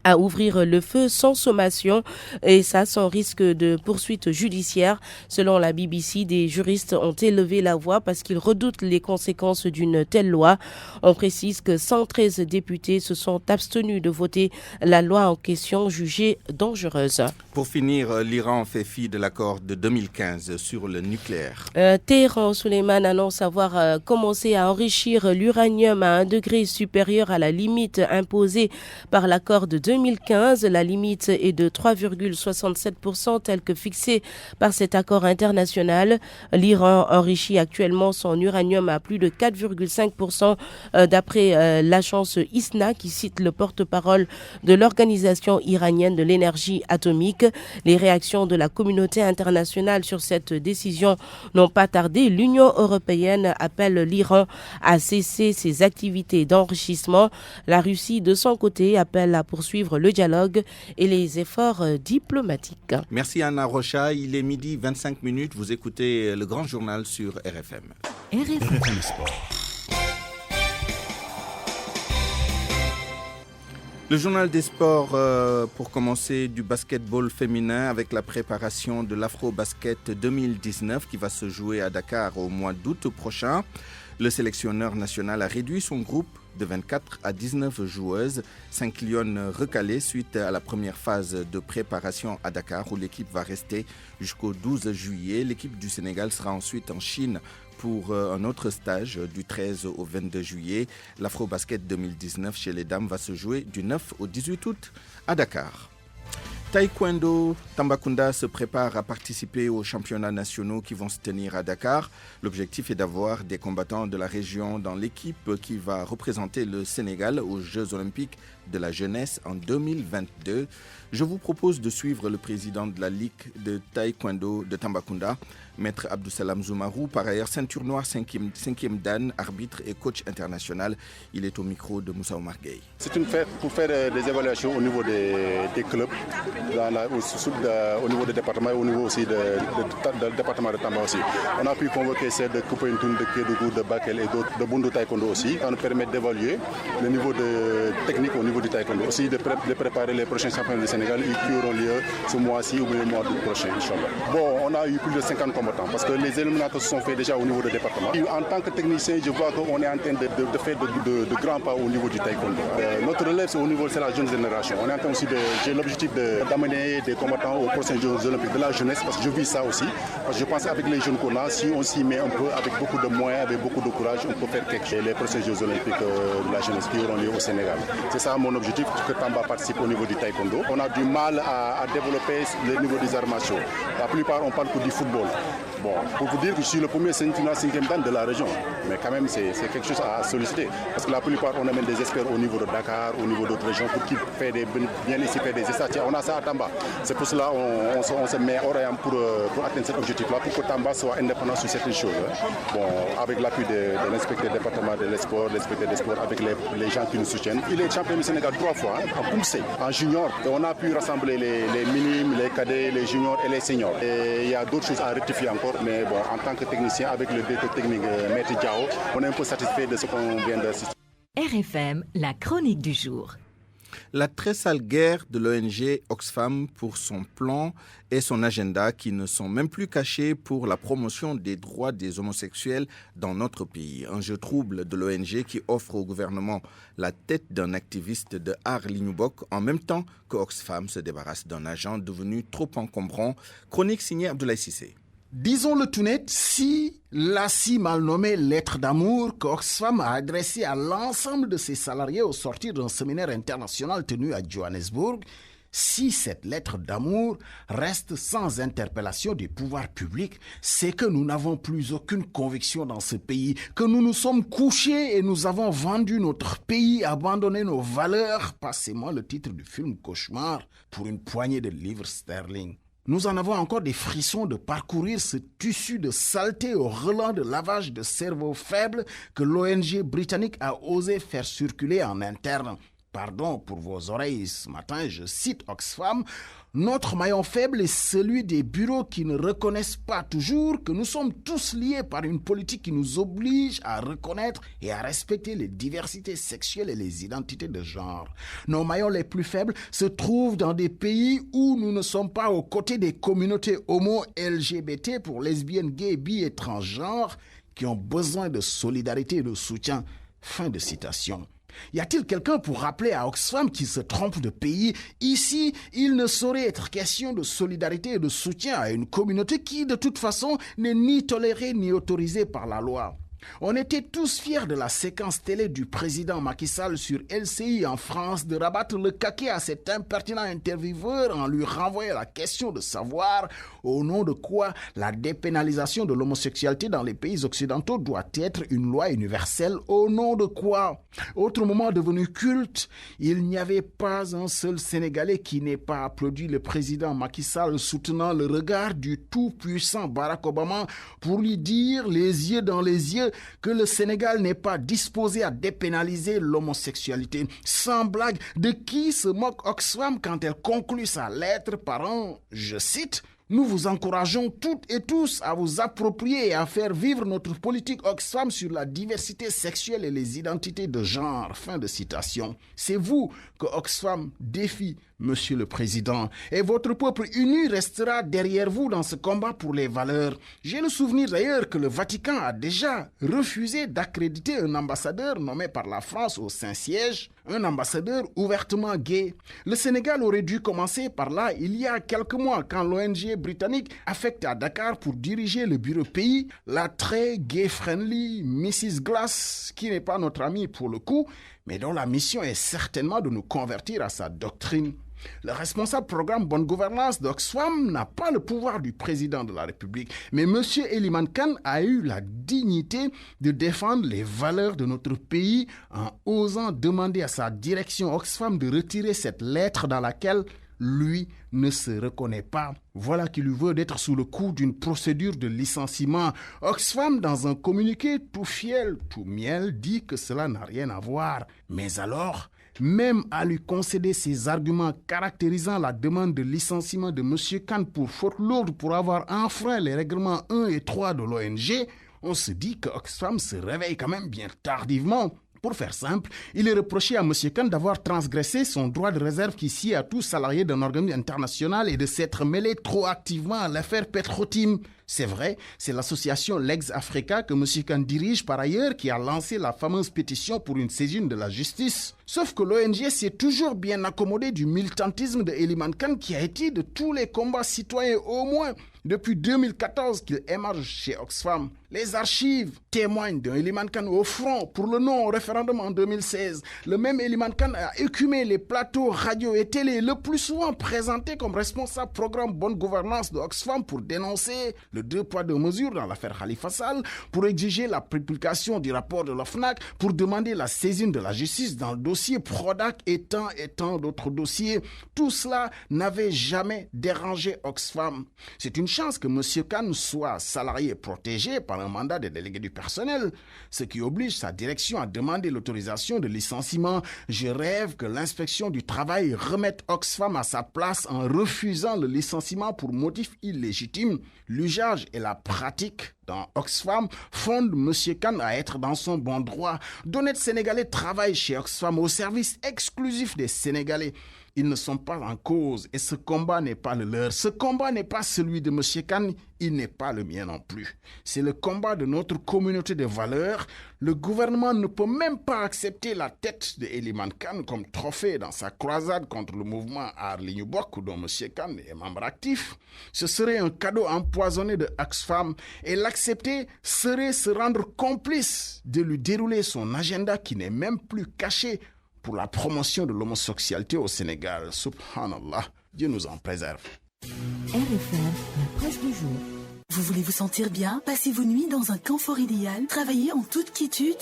à ouvrir le feu sans sommation et ça sans risque de poursuite judiciaire. Selon la BBC, des juristes ont élevé la voix parce qu'ils redoutent les conséquences d'une telle loi. On précise que 113 députés se sont abstenus de voter la loi en question jugée dangereuse. Pour finir, l'Iran fait fi de l'accord de 2015 sur le nucléaire. Téhéran, Souleymane annonce avoir commencé à enrichir l'uranium à un degré supérieur à la limite imposée par l'accord de 2015. La limite est de 3,67% telle que fixée par cet accord international. L'Iran enrichit actuellement son uranium à plus de 4,5% d'après l'agence ISNA qui cite le porte-parole de l'Organisation iranienne de l'énergie atomique. Les réactions de la communauté internationale sur cette décision n'ont pas tardé. L'Union européenne appelle l'Iran à cesser ses activités d'enrichissement. La Russie, de son côté, appelle à poursuivre le dialogue et les efforts diplomatiques. Merci Anna Rocha. Il est 12h25. Vous écoutez le grand journal sur RFM. RFM Sport. Le journal des sports, pour commencer, du basketball féminin avec la préparation de l'Afro-Basket 2019 qui va se jouer à Dakar au mois d'août prochain. Le sélectionneur national a réduit son groupe de 24 à 19 joueuses, 5 lionnes recalées suite à la première phase de préparation à Dakar où l'équipe va rester jusqu'au 12 juillet. L'équipe du Sénégal sera ensuite en Chine pour un autre stage du 13 au 22 juillet. L'Afro-Basket 2019 chez les dames va se jouer du 9 au 18 août à Dakar. Taekwondo Tambacounda se prépare à participer aux championnats nationaux qui vont se tenir à Dakar. L'objectif est d'avoir des combattants de la région dans l'équipe qui va représenter le Sénégal aux Jeux olympiques de la jeunesse en 2022. Je vous propose de suivre le président de la Ligue de Taekwondo de Tambacounda, Maître Abdousalam Zoumarou, par ailleurs ceinture noire 5e dan, arbitre et coach international. Il est au micro de Moussa Omar Gueye. C'est une fête pour faire des évaluations au niveau des clubs, au niveau des départements et au niveau aussi du département de Tamba aussi. On a pu convoquer celles de Koupentoun, de Kédougou, de Bakel et d'autres, de Bundu Taekwondo aussi. Ça nous permet d'évaluer le niveau de technique au niveau du Taekwondo. Aussi de préparer les prochains championnats du Sénégal qui auront lieu ce mois-ci ou le mois d'août prochain, Inch'Allah. Bon, on a eu plus de 50 combattants parce que les éliminateurs se sont faits déjà au niveau du département. Et en tant que technicien, je vois qu'on est en train de faire de grands pas au niveau du Taekwondo. Notre relève, c'est la jeune génération. On est en train aussi j'ai l'objectif d'amener des combattants aux prochains Jeux olympiques de la jeunesse parce que je vis ça aussi. Parce que je pense qu'avec les jeunes qu'on a, si on s'y met un peu avec beaucoup de moyens, avec beaucoup de courage, on peut faire quelque chose. Les prochains Jeux olympiques de la jeunesse qui auront lieu au Sénégal. C'est ça mon objectif, que Tamba participe au niveau du Taekwondo. On a du mal à développer le niveau des arts martiaux. La plupart, on parle que du football. Bon, pour vous dire que je suis le premier ceinture 5e dan de la région, mais quand même c'est quelque chose à solliciter. Parce que la plupart, on amène des experts au niveau de Dakar, au niveau d'autres régions, pour qu'ils viennent ici faire des essais. On a ça à Tamba. C'est pour cela qu'on se met au rayon pour atteindre cet objectif-là, pour que Tamba soit indépendant sur certaines choses. Bon, avec l'appui de l'inspecteur département de l'esport, l'inspecteur des sports, avec les gens qui nous soutiennent. Il est champion du Sénégal 3 fois, en Poumsé, en junior. Et on a pu rassembler les minimes, les cadets, les juniors et les seniors. Et il y a d'autres choses à rectifier encore. Mais bon, en tant que technicien, avec le directeur technique Maître Diao, on est un peu satisfait de ce qu'on vient d'assister. RFM, la chronique du jour. La très sale guerre de l'ONG Oxfam pour son plan et son agenda qui ne sont même plus cachés pour la promotion des droits des homosexuels dans notre pays. Un jeu trouble de l'ONG qui offre au gouvernement la tête d'un activiste de Arlinubok en même temps que Oxfam se débarrasse d'un agent devenu trop encombrant. Chronique signée Abdoulaye Cissé. Disons-le tout net, si la si mal nommée lettre d'amour qu'Oxfam a adressée à l'ensemble de ses salariés au sortir d'un séminaire international tenu à Johannesburg, si cette lettre d'amour reste sans interpellation du pouvoir public, c'est que nous n'avons plus aucune conviction dans ce pays, que nous nous sommes couchés et nous avons vendu notre pays, abandonné nos valeurs, passez-moi le titre du film Cauchemar, pour une poignée de livres sterling. Nous en avons encore des frissons de parcourir ce tissu de saleté au relent de lavage de cerveau faible que l'ONG britannique a osé faire circuler en interne. Pardon pour vos oreilles, ce matin, je cite Oxfam. Notre maillon faible est celui des bureaux qui ne reconnaissent pas toujours que nous sommes tous liés par une politique qui nous oblige à reconnaître et à respecter les diversités sexuelles et les identités de genre. Nos maillons les plus faibles se trouvent dans des pays où nous ne sommes pas aux côtés des communautés homo, LGBT pour lesbiennes, gays, bi et transgenres qui ont besoin de solidarité et de soutien. Fin de citation. Y a-t-il quelqu'un pour rappeler à Oxfam qu'il se trompe de pays? Ici, il ne saurait être question de solidarité et de soutien à une communauté qui, de toute façon, n'est ni tolérée ni autorisée par la loi. On était tous fiers de la séquence télé du président Macky Sall sur LCI en France de rabattre le caquet à cet impertinent intervieweur en lui renvoyant la question de savoir au nom de quoi la dépénalisation de l'homosexualité dans les pays occidentaux doit être une loi universelle, au nom de quoi. Autre moment devenu culte, il n'y avait pas un seul Sénégalais qui n'ait pas applaudi le président Macky Sall soutenant le regard du tout-puissant Barack Obama pour lui dire les yeux dans les yeux que le Sénégal n'est pas disposé à dépénaliser l'homosexualité. Sans blague, de qui se moque Oxfam quand elle conclut sa lettre par un, je cite, Nous vous encourageons toutes et tous à vous approprier et à faire vivre notre politique Oxfam sur la diversité sexuelle et les identités de genre. » Fin de citation. C'est vous que Oxfam défie, Monsieur le Président, et votre peuple uni restera derrière vous dans ce combat pour les valeurs. J'ai le souvenir d'ailleurs que le Vatican a déjà refusé d'accréditer un ambassadeur nommé par la France au Saint-Siège, un ambassadeur ouvertement gay. Le Sénégal aurait dû commencer par là il y a quelques mois quand l'ONG britannique affectée à Dakar pour diriger le bureau pays, la très gay-friendly Mrs. Glass, qui n'est pas notre amie pour le coup, mais dont la mission est certainement de nous convertir à sa doctrine. Le responsable programme Bonne Gouvernance d'Oxfam n'a pas le pouvoir du président de la République, mais M. Eliman Kane a eu la dignité de défendre les valeurs de notre pays en osant demander à sa direction Oxfam de retirer cette lettre dans laquelle lui ne se reconnaît pas. Voilà qui lui veut d'être sous le coup d'une procédure de licenciement. Oxfam, dans un communiqué tout fiel, tout miel, dit que cela n'a rien à voir. Mais alors, même à lui concéder ses arguments caractérisant la demande de licenciement de M. Kane pour faute lourde pour avoir enfreint les règlements 1 et 3 de l'ONG, on se dit que Oxfam se réveille quand même bien tardivement. Pour faire simple, il est reproché à M. Kane d'avoir transgressé son droit de réserve qui sied à tout salarié d'un organisme international et de s'être mêlé trop activement à l'affaire Petro-Tim. C'est vrai, c'est l'association Legs Africa que M. Kane dirige par ailleurs qui a lancé la fameuse pétition pour une saisine de la justice. Sauf que l'ONG s'est toujours bien accommodée du militantisme de Eliman Kane qui a été de tous les combats citoyens au moins depuis 2014 qu'il émerge chez Oxfam. Les archives témoignent d'un Eliman Kane au front pour le non au référendum en 2016. Le même Eliman Kane a écumé les plateaux radio et télé, le plus souvent présenté comme responsable programme Bonne Gouvernance de Oxfam pour dénoncer le 2 poids 2 mesures dans l'affaire Khalifa Sall, pour exiger la publication du rapport de l'OFNAC, pour demander la saisine de la justice dans le dossier Prodac et tant d'autres dossiers. Tout cela n'avait jamais dérangé Oxfam. C'est une chance que M. Kane soit salarié protégé par un mandat de délégué du personnel, ce qui oblige sa direction à demander l'autorisation de licenciement. Je rêve que l'inspection du travail remette Oxfam à sa place en refusant le licenciement pour motif illégitime. L'usage et la pratique dans Oxfam fondent M. Kane à être dans son bon droit. D'honnêtes Sénégalais travaillent chez Oxfam au service exclusif des Sénégalais. Ils ne sont pas en cause et ce combat n'est pas le leur. Ce combat n'est pas celui de M. Kane, il n'est pas le mien non plus. C'est le combat de notre communauté de valeurs. Le gouvernement ne peut même pas accepter la tête de Eliman Kane comme trophée dans sa croisade contre le mouvement Aar-Li-ñu Bokk dont M. Kane est membre actif. Ce serait un cadeau empoisonné de Oxfam et l'accepter serait se rendre complice de lui dérouler son agenda qui n'est même plus caché pour la promotion de l'homosexualité au Sénégal. Subhanallah, Dieu nous en préserve. RFM, la presse du jour. Vous voulez vous sentir bien? Passez vos nuits dans un confort idéal? Travaillez en toute quiétude?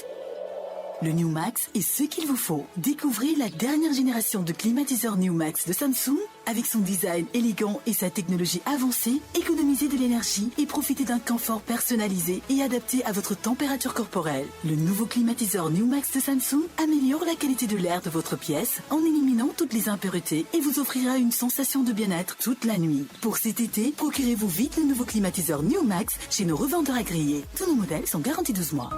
Le New Max est ce qu'il vous faut. Découvrez la dernière génération de climatiseurs New Max de Samsung. Avec son design élégant et sa technologie avancée, économisez de l'énergie et profitez d'un confort personnalisé et adapté à votre température corporelle. Le nouveau climatiseur New Max de Samsung améliore la qualité de l'air de votre pièce en éliminant toutes les impuretés et vous offrira une sensation de bien-être toute la nuit. Pour cet été, procurez-vous vite le nouveau climatiseur New Max chez nos revendeurs agréés. Tous nos modèles sont garantis 12 mois.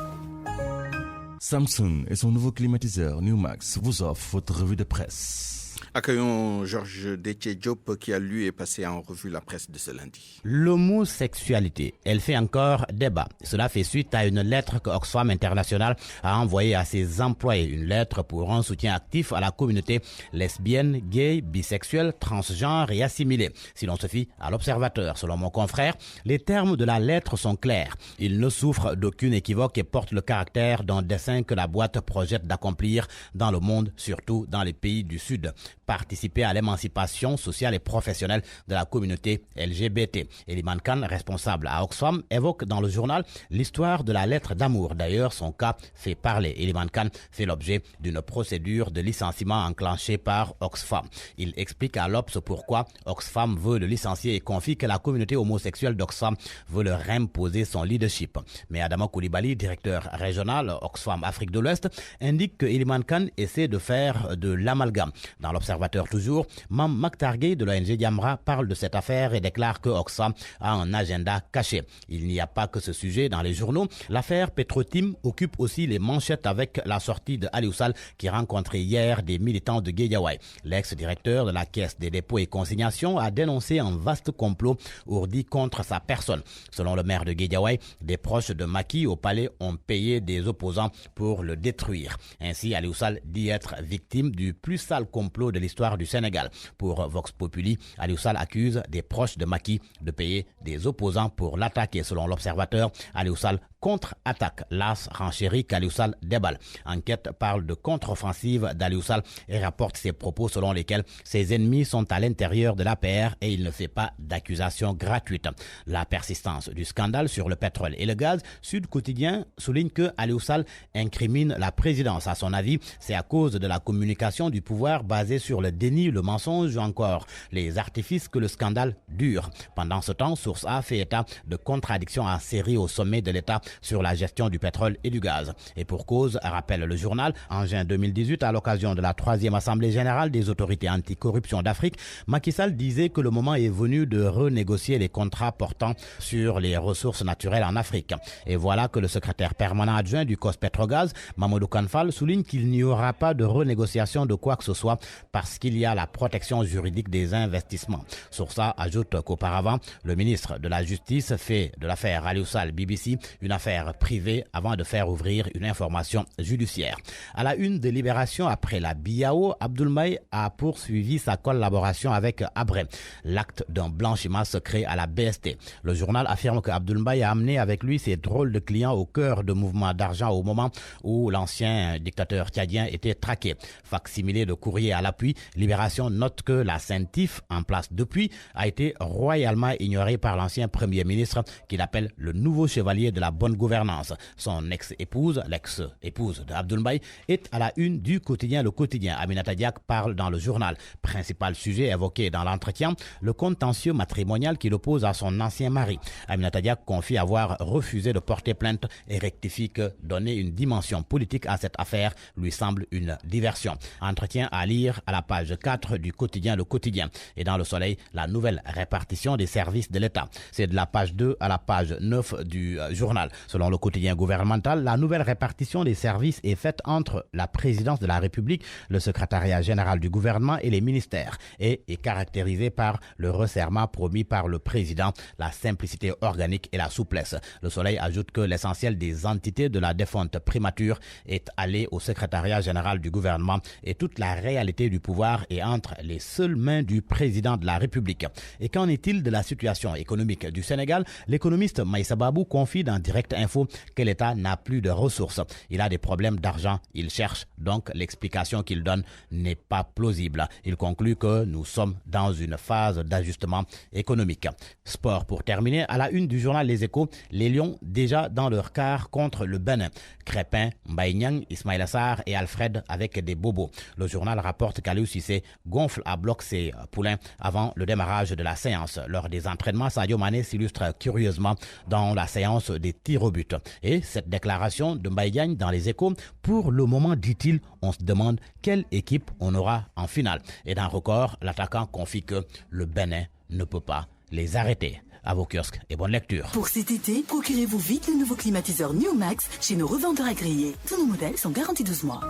Samsung et son nouveau climatiseur New Max vous offrent votre revue de presse. Accueillons Georges Détié-Diop qui a lu et passé en revue la presse de ce lundi. L'homosexualité, elle fait encore débat. Cela fait suite à une lettre que Oxfam International a envoyée à ses employés. Une lettre pour un soutien actif à la communauté lesbienne, gay, bisexuelle, transgenre et assimilée. Si l'on se fie à l'Observateur, selon mon confrère, les termes de la lettre sont clairs. Il ne souffre d'aucune équivoque et porte le caractère d'un dessein que la boîte projette d'accomplir dans le monde, surtout dans les pays du Sud. Participer à l'émancipation sociale et professionnelle de la communauté LGBT. Eliman Kane, responsable à Oxfam, évoque dans le journal l'histoire de la lettre d'amour. D'ailleurs, son cas fait parler. Eliman Kane fait l'objet d'une procédure de licenciement enclenchée par Oxfam. Il explique à l'Obs pourquoi Oxfam veut le licencier et confie que la communauté homosexuelle d'Oxfam veut leur imposer son leadership. Mais Adama Koulibaly, directeur régional Oxfam Afrique de l'Ouest, indique que Eliman Kane essaie de faire de l'amalgame. Dans l'Observateur, l'Observateur toujours, Mam Maktargué de l'ONG Diamra parle de cette affaire et déclare que Oxfam a un agenda caché. Il n'y a pas que ce sujet dans les journaux. L'affaire Petrotim occupe aussi les manchettes avec la sortie de Aliou Sall qui rencontrait hier des militants de Guédiawaye. L'ex-directeur de la Caisse des dépôts et consignations a dénoncé un vaste complot ourdi contre sa personne. Selon le maire de Guédiawaye, des proches de Macky au palais ont payé des opposants pour le détruire. Ainsi, Aliou Sall dit être victime du plus sale complot de l'histoire du Sénégal. Pour Vox Populi, Aliou Sall accuse des proches de Macky de payer des opposants pour l'attaquer. Selon l'Observateur, Aliou Sall contre-attaque. L'AS renchérit qu'Aliou Sall déballe. Enquête parle de contre-offensive d'Aliou Sall et rapporte ses propos selon lesquels ses ennemis sont à l'intérieur de l'APR et il ne fait pas d'accusations gratuites. La persistance du scandale sur le pétrole et le gaz, Sud Quotidien souligne que Aliou Sall incrimine la présidence. À son avis, c'est à cause de la communication du pouvoir basée sur le déni, le mensonge ou encore les artifices que le scandale dure. Pendant ce temps, Source A fait état de contradictions en série au sommet de l'État sur la gestion du pétrole et du gaz. Et pour cause, rappelle le journal, en juin 2018, à l'occasion de la 3e Assemblée générale des autorités anticorruption d'Afrique, Macky Sall disait que le moment est venu de renégocier les contrats portant sur les ressources naturelles en Afrique. Et voilà que le secrétaire permanent adjoint du COS-Petrogaz, Mamadou Kanfal, souligne qu'il n'y aura pas de renégociation de quoi que ce soit parce qu'il y a la protection juridique des investissements. Source A ajoute qu'auparavant, le ministre de la Justice fait de l'affaire Aliou Sall BBC une affaire privée avant de faire ouvrir une information judiciaire. À la une de Libération, après la BIAO, Abdoul Mbaye a poursuivi sa collaboration avec Abré, l'acte d'un blanchiment secret à la BST. Le journal affirme que Abdoul Mbaye a amené avec lui ses drôles de clients au cœur de mouvements d'argent au moment où l'ancien dictateur tchadien était traqué. Facsimilé de courrier à l'appui, Libération note que la CENTIF, en place depuis, a été royalement ignorée par l'ancien premier ministre qu'il appelle le nouveau chevalier de la bonne gouvernance. Son ex-épouse, l'ex-épouse d'Abdoul Mbaye, est à la une du quotidien Le Quotidien. Aminata Diak parle dans le journal. Principal sujet évoqué dans l'entretien, le contentieux matrimonial qui l'oppose à son ancien mari. Aminata Diak confie avoir refusé de porter plainte et rectifie que donner une dimension politique à cette affaire lui semble une diversion. Entretien à lire à la page 4 du quotidien Le Quotidien. Et dans Le Soleil, la nouvelle répartition des services de l'État. C'est de la page 2 à la page 9 du journal. Selon le quotidien gouvernemental, la nouvelle répartition des services est faite entre la présidence de la République, le secrétariat général du gouvernement et les ministères et est caractérisée par le resserrement promis par le président, la simplicité organique et la souplesse. Le Soleil ajoute que l'essentiel des entités de la défunte primature est allé au secrétariat général du gouvernement et toute la réalité du pouvoir est entre les seules mains du président de la République. Et qu'en est-il de la situation économique du Sénégal? L'économiste Maïssa Babou confie dans Direct Info que l'État n'a plus de ressources. Il a des problèmes d'argent. Il cherche, donc l'explication qu'il donne n'est pas plausible. Il conclut que nous sommes dans une phase d'ajustement économique. Sport pour terminer, à la une du journal Les Échos, les Lions déjà dans leur quart contre le Bénin. Crépin, Mbaye Niang, Ismaïla Sarr et Alfred avec des bobos. Le journal rapporte qu'Aliou Cissé gonfle à bloc ses poulains avant le démarrage de la séance. Lors des entraînements, Sadio Mané s'illustre curieusement dans la séance des tirs au but. Et cette déclaration de Mbaye Niang dans Les Échos, pour le moment, dit-il, on se demande quelle équipe on aura en finale. Et dans Record, l'attaquant confie que le Bénin ne peut pas les arrêter. À vos kiosques et bonne lecture. Pour cet été, procurez-vous vite le nouveau climatiseur New Max chez nos revendeurs agréés. Tous nos modèles sont garantis 12 mois.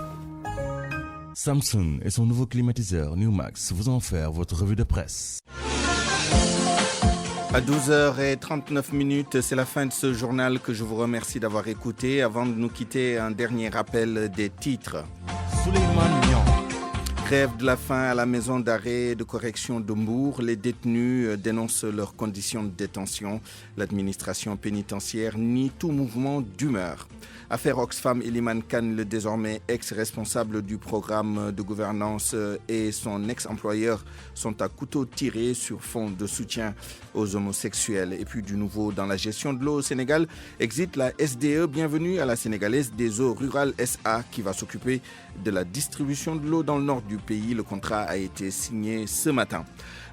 Samsung et son nouveau climatiseur New Max vous ont offert votre revue de presse. À 12h39, c'est la fin de ce journal que je vous remercie d'avoir écouté. Avant de nous quitter, un dernier rappel des titres. Grève de la faim à la maison d'arrêt et de correction de Mbour. Les détenus dénoncent leurs conditions de détention. L'administration pénitentiaire nie tout mouvement d'humeur. Affaire Oxfam, Eliman Khan, le désormais ex-responsable du programme de gouvernance et son ex-employeur sont à couteau tiré sur fond de soutien aux homosexuels. Et puis du nouveau dans la gestion de l'eau au Sénégal, exit la SDE, bienvenue à la Sénégalaise des eaux rurales SA qui va s'occuper de la distribution de l'eau dans le nord du pays. Le contrat a été signé ce matin.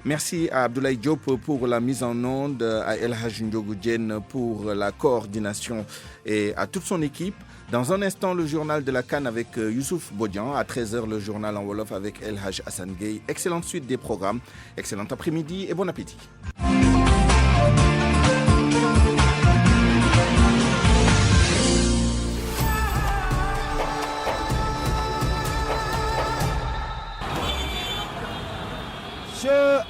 Merci à Abdoulaye Diop pour la mise en onde, à El Hadj Ndiogou Diène pour la coordination et à toute son équipe. Dans un instant, le journal de la CAN avec Youssouf Bodian. À 13h, le journal en Wolof avec El Hadj Hassan Gueye. Excellente suite des programmes, excellent après-midi et bon appétit.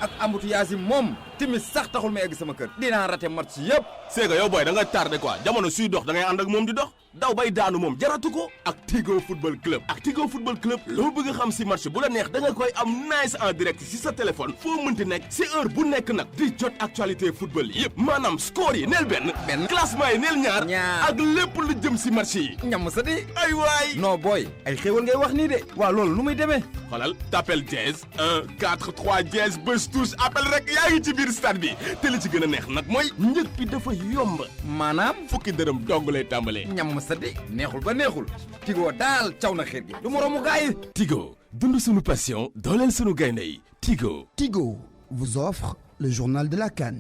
ak embouteillage yi moom timis sax taxul ma egg sama kër dinaa raté match yëpp. c'est que yow boy da nga tardé quoi jamono suy dox da ngay ànd ak moom di dox daw bay daanu moom jaratu ko ak Tigo football club loo bëgg a xam si match bu la neex da nga koy am nice en direct si sa téléphone foo mënti nekk si heure bu nekk nag di jot actualité football yëpp maanaam score yi neel benn classement yi neel ñaar ak lépp lu jëm si match yi ñam sa di ay waay non boy ay xéewal ngay wax nii de waaw loolu nu muy demee xoolal t'appel dièse 1 4 3 dièse bés touche appel rek yaa ngi ci biir stade bi te li ci gën a neex nag mooy njëg bi dafa yomb maanaam fukki dërëm dong lay tàmbalee ñam sa di neexul ba neexul Tigo daal caw na xeet gi du moroomu gaay Tigo dund sunu passion dooleel sunu gaynde yi Tigo vous offre le journal de la CAN.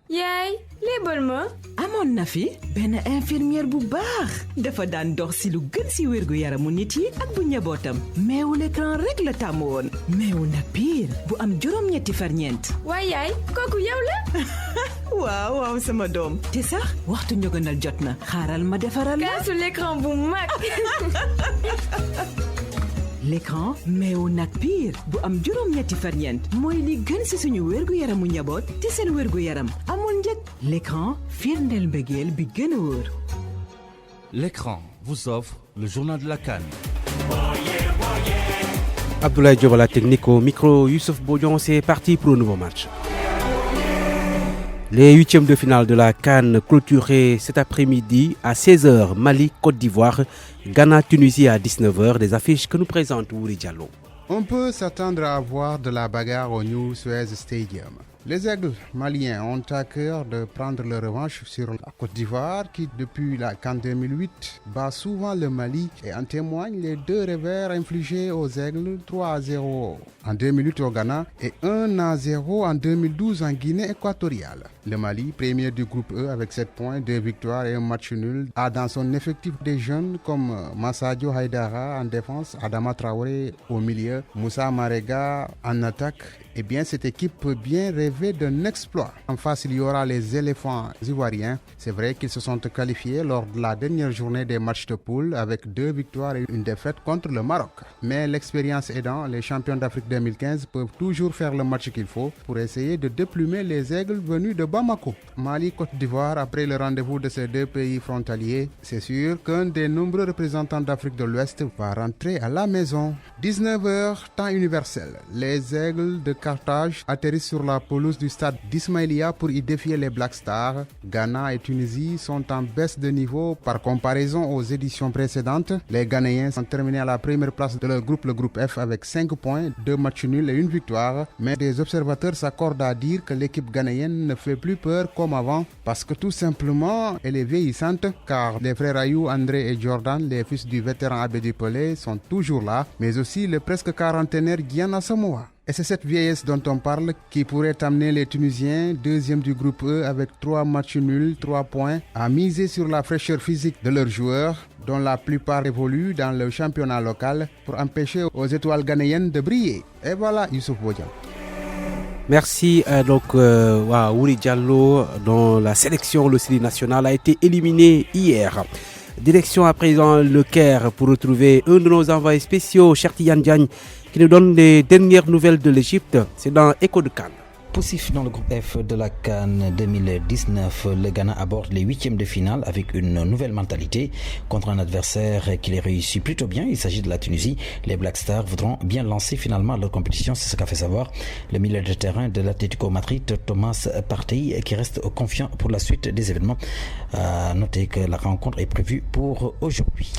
yaay léebal ma amoon na fi benn infirmière bu baax dafa daan dox si lu gën si wérgu yaramu nit yi ak bu njabootam meewu l'écran rek la tàmm woon meewu nag piir bu am juróom-ñetti ferñeent waay yaay kooku yow la waaw sama doom te sax waxtu njogonal jot na xaaral ma defaral kaasu l'écran bu mag l'écran meewu nag piir bu am juróom-ñetti ferñeent mooy li gën si suñu wérgu yaramu njaboot te seen wérgu yaram amul njëg l'écran firndeel mbëggeel bi gën a wóor. L'écran vous offre le journal de la CAN. Abdoulaye Diop à la technique, au micro Youssouf Bodian, c'est parti pour un nouveau match. Les huitièmes de finale de la CAN clôturés cet après-midi à 16h, Mali, Côte d'Ivoire, Ghana, Tunisie à 19h, des affiches que nous présente Ouri Diallo. On peut s'attendre à voir de la bagarre au New Suez Stadium. Les Aigles maliens ont à cœur de prendre leur revanche sur la Côte d'Ivoire qui, depuis la CAN 2008, bat souvent le Mali et en témoignent les 2 revers infligés aux Aigles 3-0 en 2008 au Ghana et 1-0 en 2012 en Guinée équatoriale. Le Mali, premier du groupe E avec 7 points, 2 victoires et un match nul, a dans son effectif des jeunes comme Massadio Haidara en défense, Adama Traoré au milieu, Moussa Marega en attaque. Eh bien, cette équipe peut bien rêver d'un exploit. En face, il y aura les éléphants ivoiriens. C'est vrai qu'ils se sont qualifiés lors de la dernière journée des matchs de poule avec 2 victoires et une défaite contre le Maroc. Mais l'expérience aidant, les champions d'Afrique 2015 peuvent toujours faire le match qu'il faut pour essayer de déplumer les aigles venus de Bamako. Mali-Côte d'Ivoire, après le rendez-vous de ces 2 pays frontaliers, c'est sûr qu'un des nombreux représentants d'Afrique de l'Ouest va rentrer à la maison. 19h, temps universel. Les aigles de Carthage atterrissent sur la pelouse du stade d'Ismaïlia pour y défier les Black Stars. Ghana et Tunisie sont en baisse de niveau par comparaison aux éditions précédentes. Les Ghanéens sont terminés à la première place de leur groupe, le groupe F, avec 5 points, 2 matchs nuls et 1 victoire. Mais des observateurs s'accordent à dire que l'équipe ghanéenne ne fait plus peur comme avant parce que tout simplement elle est vieillissante car les frères Ayou, André et Jordan, les fils du vétéran Abedi Pelé, sont toujours là, mais aussi le presque quarantenaire Guyana Samoa. Et c'est cette vieillesse dont on parle qui pourrait amener les Tunisiens, deuxième du groupe E avec 3 matchs nuls, 3 points, à miser sur la fraîcheur physique de leurs joueurs, dont la plupart évoluent dans le championnat local, pour empêcher aux étoiles ghanéennes de briller. Et voilà Youssouf Bodian. Merci. Ouri Diallo, dont la sélection, le série national, a été éliminée hier. Direction à présent le Caire pour retrouver un de nos envoyés spéciaux, Chertiyan Diagne, qui nous donne les dernières nouvelles de l'Égypte. C'est dans Écho de Cannes. Poussif dans le groupe F de la CAN 2019, le Ghana aborde les 8e de finale avec une nouvelle mentalité contre un adversaire qui les réussit plutôt bien. Il s'agit de la Tunisie. Les Black Stars voudront bien lancer finalement leur compétition. C'est ce qu'a fait savoir le milieu de terrain de l'Atlético Madrid, Thomas Partey, qui reste confiant pour la suite des événements. Notez que la rencontre est prévue pour aujourd'hui.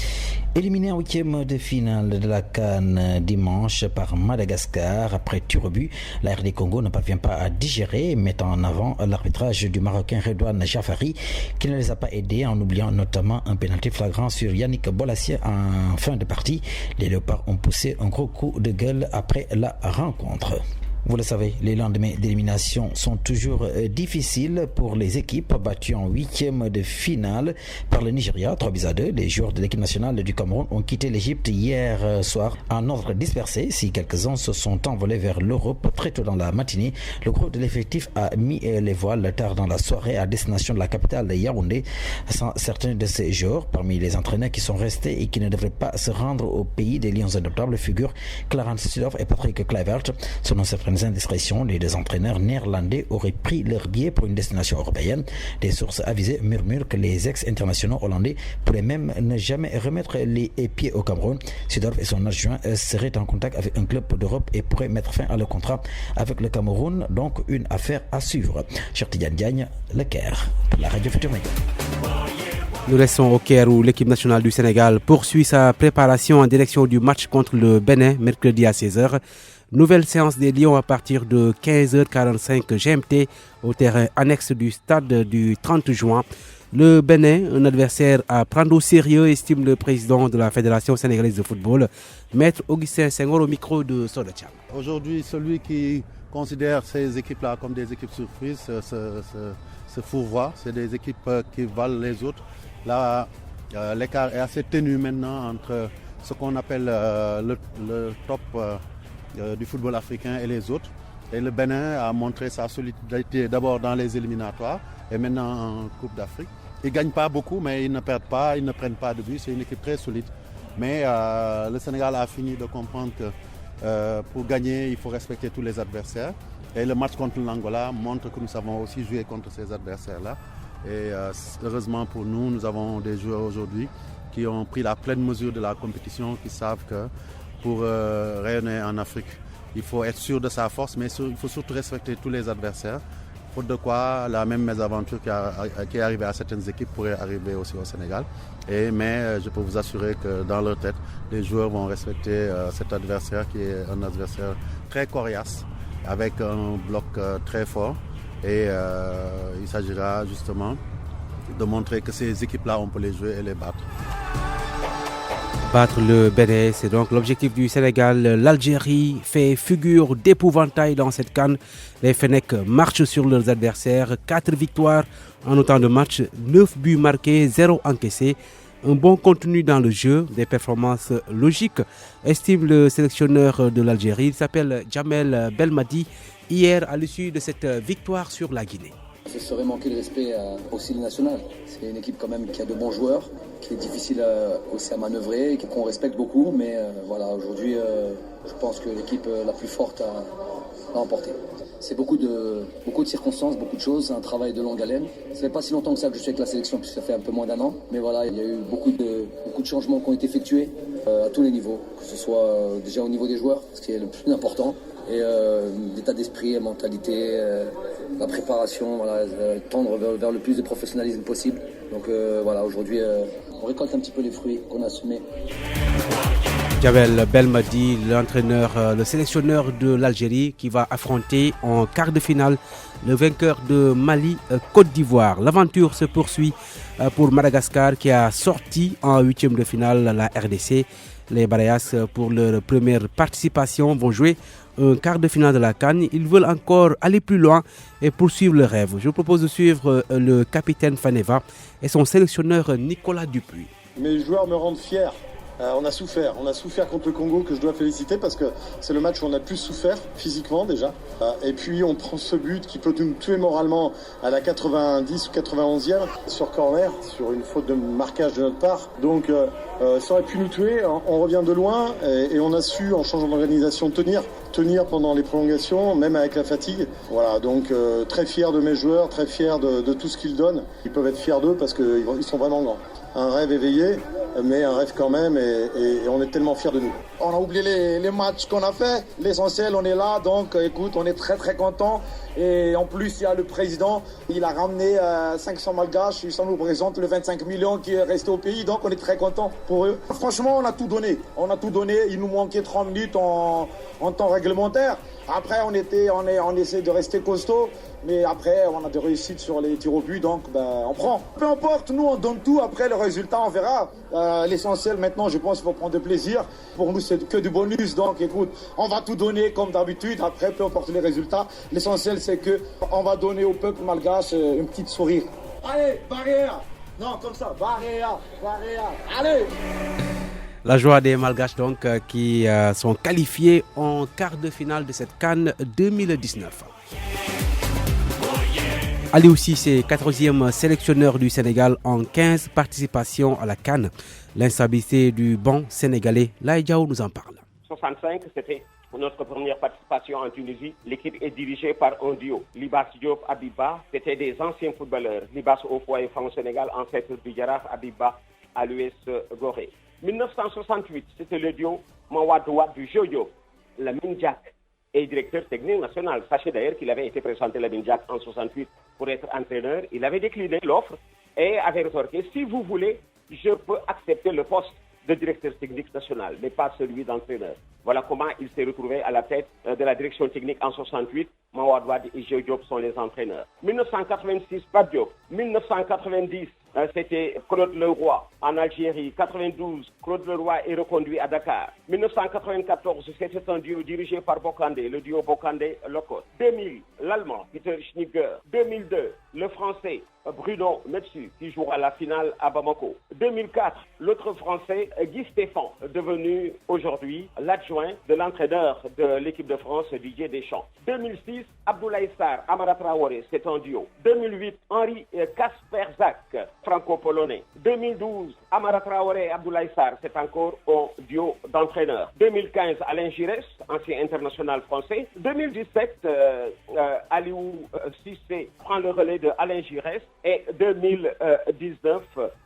Éliminé en 8e de finale de la CAN dimanche par Madagascar après tir au but, la RD Congo ne parvient pas à digérer, mettant en avant l'arbitrage du Marocain Redouane Jafari qui ne les a pas aidés en oubliant notamment un pénalty flagrant sur Yannick Bolasie en fin de partie. Les Léopards ont poussé un gros coup de gueule après la rencontre. Vous le savez, les lendemains d'élimination sont toujours difficiles pour les équipes battues en 8e de finale par le Nigeria, 3-2. Les joueurs de l'équipe nationale du Cameroun ont quitté l'Égypte hier soir en ordre dispersé. Si quelques-uns se sont envolés vers l'Europe très tôt dans la matinée, le groupe de l'effectif a mis les voiles tard dans la soirée à destination de la capitale Yaoundé. Sans certains de ces joueurs, parmi les entraîneurs qui sont restés et qui ne devraient pas se rendre au pays des Lions indomptables, figurent Clarence Seedorf et Patrick Kluivert. Selon certaines indiscrétions, les deux entraîneurs néerlandais auraient pris leur billet pour une destination européenne. Des sources avisées murmurent que les ex-internationaux hollandais pourraient même ne jamais remettre les pieds au Cameroun. Seedorf et son adjoint seraient en contact avec un club d'Europe et pourraient mettre fin à leur contrat avec le Cameroun. Donc une affaire à suivre. Cheikh Tidiane Diagne, Le Caire, pour la Radio Futur Média. Nous restons au Caire où l'équipe nationale du Sénégal poursuit sa préparation en direction du match contre le Bénin mercredi à 16h. Nouvelle séance des Lions à partir de 15h45 GMT au terrain annexe du stade du 30 juin. Le Bénin, un adversaire à prendre au sérieux, estime le président de la Fédération sénégalaise de football, Maître Augustin Senghor au micro de Soda Thiam. Aujourd'hui, celui qui considère ces équipes-là comme des équipes surprises se fourvoie. C'est des équipes qui valent les autres. Là, l'écart est assez ténu maintenant entre ce qu'on appelle le top du football africain et les autres. Et le Bénin a montré sa solidité d'abord dans les éliminatoires et maintenant en Coupe d'Afrique. Ils ne gagnent pas beaucoup, mais ils ne perdent pas, ils ne prennent pas de but. C'est une équipe très solide. Mais le Sénégal a fini de comprendre que pour gagner, il faut respecter tous les adversaires. Et le match contre l'Angola montre que nous savons aussi jouer contre ces adversaires-là. Et heureusement pour nous, nous avons des joueurs aujourd'hui qui ont pris la pleine mesure de la compétition, qui savent que pour rayonner en Afrique, il faut être sûr de sa force, mais il faut surtout respecter tous les adversaires. Faute de quoi, la même mésaventure qui est arrivée à certaines équipes pourrait arriver aussi au Sénégal. Mais je peux vous assurer que dans leur tête, les joueurs vont respecter cet adversaire qui est un adversaire très coriace, avec un bloc très fort. Et il s'agira justement de montrer que ces équipes-là, on peut les jouer et les battre. Battre le Bénin, c'est donc l'objectif du Sénégal. L'Algérie fait figure d'épouvantail dans cette CAN. Les Fennecs marchent sur leurs adversaires. 4 victoires en autant de matchs, 9 buts marqués, 0 encaissés. Un bon contenu dans le jeu, des performances logiques, estime le sélectionneur de l'Algérie. Il s'appelle Djamel Belmadi. Hier, à l'issue de cette victoire sur la Guinée. Ce serait manquer de respect aussi le national. C'est une équipe quand même qui a de bons joueurs, qui est difficile aussi à manœuvrer, qu'on respecte beaucoup. Mais voilà, aujourd'hui, je pense que l'équipe la plus forte l'a emporté. C'est beaucoup de circonstances, beaucoup de choses, c'est un travail de longue haleine. Ça fait pas si longtemps que ça que je suis avec la sélection, puisque ça fait un peu moins d'1 an. Mais voilà, il y a eu beaucoup de changements qui ont été effectués à tous les niveaux, que ce soit déjà au niveau des joueurs, ce qui est le plus important, et l'état d'esprit, la mentalité, la préparation, voilà, tendre vers le plus de professionnalisme possible. Donc voilà, aujourd'hui, on récolte un petit peu les fruits qu'on a semés. Djamel Belmadi, l'entraîneur, le sélectionneur de l'Algérie qui va affronter en quart de finale le vainqueur de Mali-Côte d'Ivoire. L'aventure se poursuit pour Madagascar qui a sorti en 8e de finale la RDC. Les Barayas, pour leur première participation, vont jouer un quart de finale de la CAN. Ils veulent encore aller plus loin et poursuivre le rêve. Je vous propose de suivre le capitaine Faneva et son sélectionneur Nicolas Dupuis. Mes joueurs me rendent fier. On a souffert contre le Congo, que je dois féliciter parce que c'est le match où on a le plus souffert physiquement déjà. Et puis on prend ce but qui peut nous tuer moralement à la 90 ou 91e sur corner, sur une faute de marquage de notre part. Donc ça aurait pu nous tuer. On revient de loin et on a su, en changeant d'organisation, tenir pendant les prolongations, même avec la fatigue. Voilà, donc très fier de mes joueurs, très fier de tout ce qu'ils donnent. Ils peuvent être fiers d'eux parce qu'ils sont vraiment grands. Un rêve éveillé, mais un rêve quand même, et on est tellement fiers de nous. On a oublié les matchs qu'on a fait. L'essentiel, on est là, donc écoute, on est très très contents. Et en plus, il y a le président, il a ramené 500 malgaches, ça nous représente le 25 millions qui est resté au pays, donc on est très contents pour eux. Franchement, on a tout donné, il nous manquait 30 minutes en temps réglementaire. Après, on essaie de rester costaud, mais après, on a des réussites sur les tirs au but, donc on prend. Peu importe, nous on donne tout, après le résultat, on verra. L'essentiel maintenant, je pense qu'il faut prendre du plaisir. Pour nous, c'est que du bonus. Donc écoute, on va tout donner comme d'habitude. Après, peu importe les résultats. L'essentiel, c'est qu'on va donner au peuple malgache une petite sourire. Allez, barrière. Non, comme ça, barrière. Allez. La joie des Malgaches donc qui sont qualifiés en quart de finale de cette CAN 2019. Aliou Cissé, 14e sélectionneur du Sénégal en 15 participations à la CAN. L'instabilité du banc sénégalais, Laïdjaou nous en parle. 65, c'était notre première participation en Tunisie. L'équipe est dirigée par un duo. Libas Diop, Abiba, c'était des anciens footballeurs. Libas au foyer France-Sénégal, ancêtre du Jaraaf, Abiba à l'US Gorée. 1968, c'était le duo Mawad Ouad du Jojo, Lamine Diack est directeur technique national. Sachez d'ailleurs qu'il avait été présenté Lamine Diack en 68 pour être entraîneur. Il avait décliné l'offre et avait rétorqué, si vous voulez, je peux accepter le poste de directeur technique national, mais pas celui d'entraîneur. Voilà comment il s'est retrouvé à la tête de la direction technique en 68. Mawad Ouad et Jojo Diop sont les entraîneurs. 1986, Pape Diop. 1990, c'était Claude Leroy en Algérie. 92, Claude Leroy est reconduit à Dakar. 1994, c'était un duo dirigé par Bokandé, le duo Bokandé-Locotte. 2000, l'Allemand Peter Schnittger. 2002, le Français Bruno Metsu qui jouera la finale à Bamako. 2004, l'autre Français Guy Stéphane, devenu aujourd'hui l'adjoint de l'entraîneur de l'équipe de France Didier Deschamps. 2006, Abdoulaye Sarr, Amara Traoré, c'est un duo. 2008, Henri Kasperzak, franco-polonais. 2012, Amara Traoré et Abdoulaye Sarr, c'est encore un duo d'entraîneurs. 2015, Alain Giresse, ancien international français. 2017, Aliou Cissé prend le relais de Alain Giresse. Et 2019,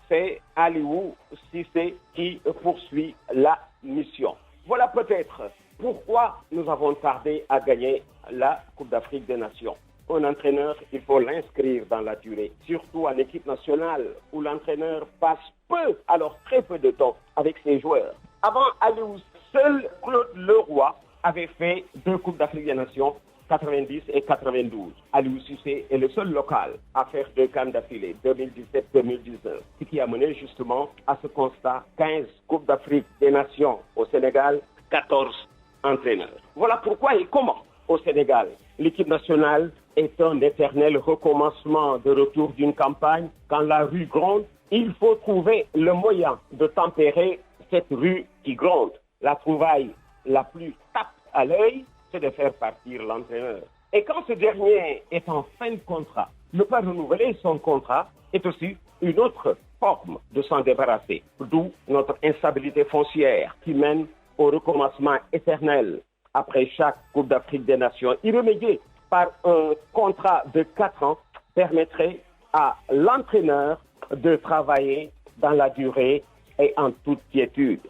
c'est Aliou Cissé qui poursuit la mission. Voilà peut-être pourquoi nous avons tardé à gagner la Coupe d'Afrique des Nations. Un entraîneur, il faut l'inscrire dans la durée, surtout en équipe nationale où l'entraîneur passe peu, alors très peu de temps avec ses joueurs. Avant Aliou, seul Claude Leroy avait fait 2 Coupes d'Afrique des Nations, 90 et 92. Aliou Cissé est le seul local à faire 2 CAN d'affilée, 2017-2019. Ce qui a mené justement à ce constat, 15 Coupes d'Afrique des Nations au Sénégal, 14 entraîneurs. Voilà pourquoi et comment au Sénégal, l'équipe nationale est un éternel recommencement de retour d'une campagne. Quand la rue gronde, il faut trouver le moyen de tempérer cette rue qui gronde. La trouvaille la plus tape à l'œil, c'est de faire partir l'entraîneur. Et quand ce dernier est en fin de contrat, ne pas renouveler son contrat est aussi une autre forme de s'en débarrasser. D'où notre instabilité foncière qui mène au recommencement éternel après chaque Coupe d'Afrique des Nations. Y remédier par un contrat de 4 ans permettrait à l'entraîneur de travailler dans la durée et en toute quiétude.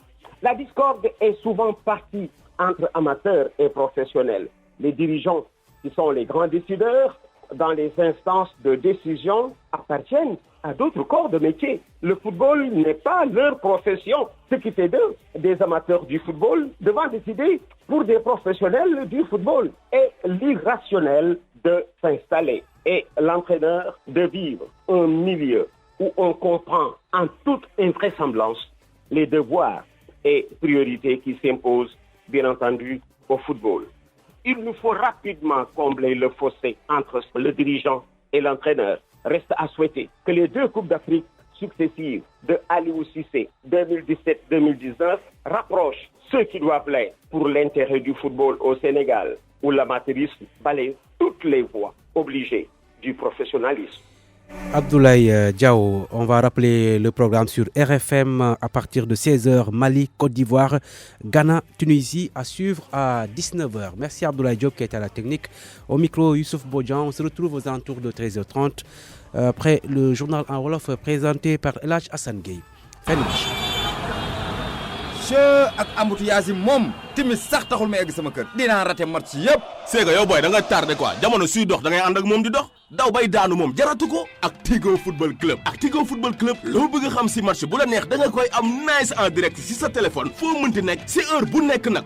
La discorde est souvent partie entre amateurs et professionnels. Les dirigeants, qui sont les grands décideurs, dans les instances de décision, appartiennent à d'autres corps de métier. Le football n'est pas leur profession, ce qui fait d'eux des amateurs du football devant décider pour des professionnels du football. Et l'irrationnel de s'installer et l'entraîneur de vivre un milieu où on comprend en toute invraisemblance les devoirs et priorités qui s'imposent, bien entendu, au football. Il nous faut rapidement combler le fossé entre le dirigeant et l'entraîneur. Reste à souhaiter que les 2 Coupes d'Afrique successives de Aliou Cissé 2017-2019 rapprochent ceux qui doivent l'être pour l'intérêt du football au Sénégal, où l'amateurisme balaye toutes les voies obligées du professionnalisme. Abdoulaye Diao, on va rappeler le programme sur RFM à partir de 16h, Mali, Côte d'Ivoire, Ghana, Tunisie, à suivre à 19h. Merci Abdoulaye Diop qui est à la technique. Au micro, Youssouf Bodjan, on se retrouve aux alentours de 13h30 après le journal en Wolof présenté par El Hadj Assane Gueye. Fin de match. ak embouteillage moom timis sax taxul ma egg sama kër dinaa raté match yëpp. c'est que yow boy da nga tardé quoi jamono suy dox da ngay ànd ak moom di dox daw bay daanu moom jaratu ko ak Tigo Football Club. ak Tigo Football Club loo bëgg a xam si match bu la neex da nga koy am nice en direct si sa téléphone foo mënti nekk si heure bu nekk nag.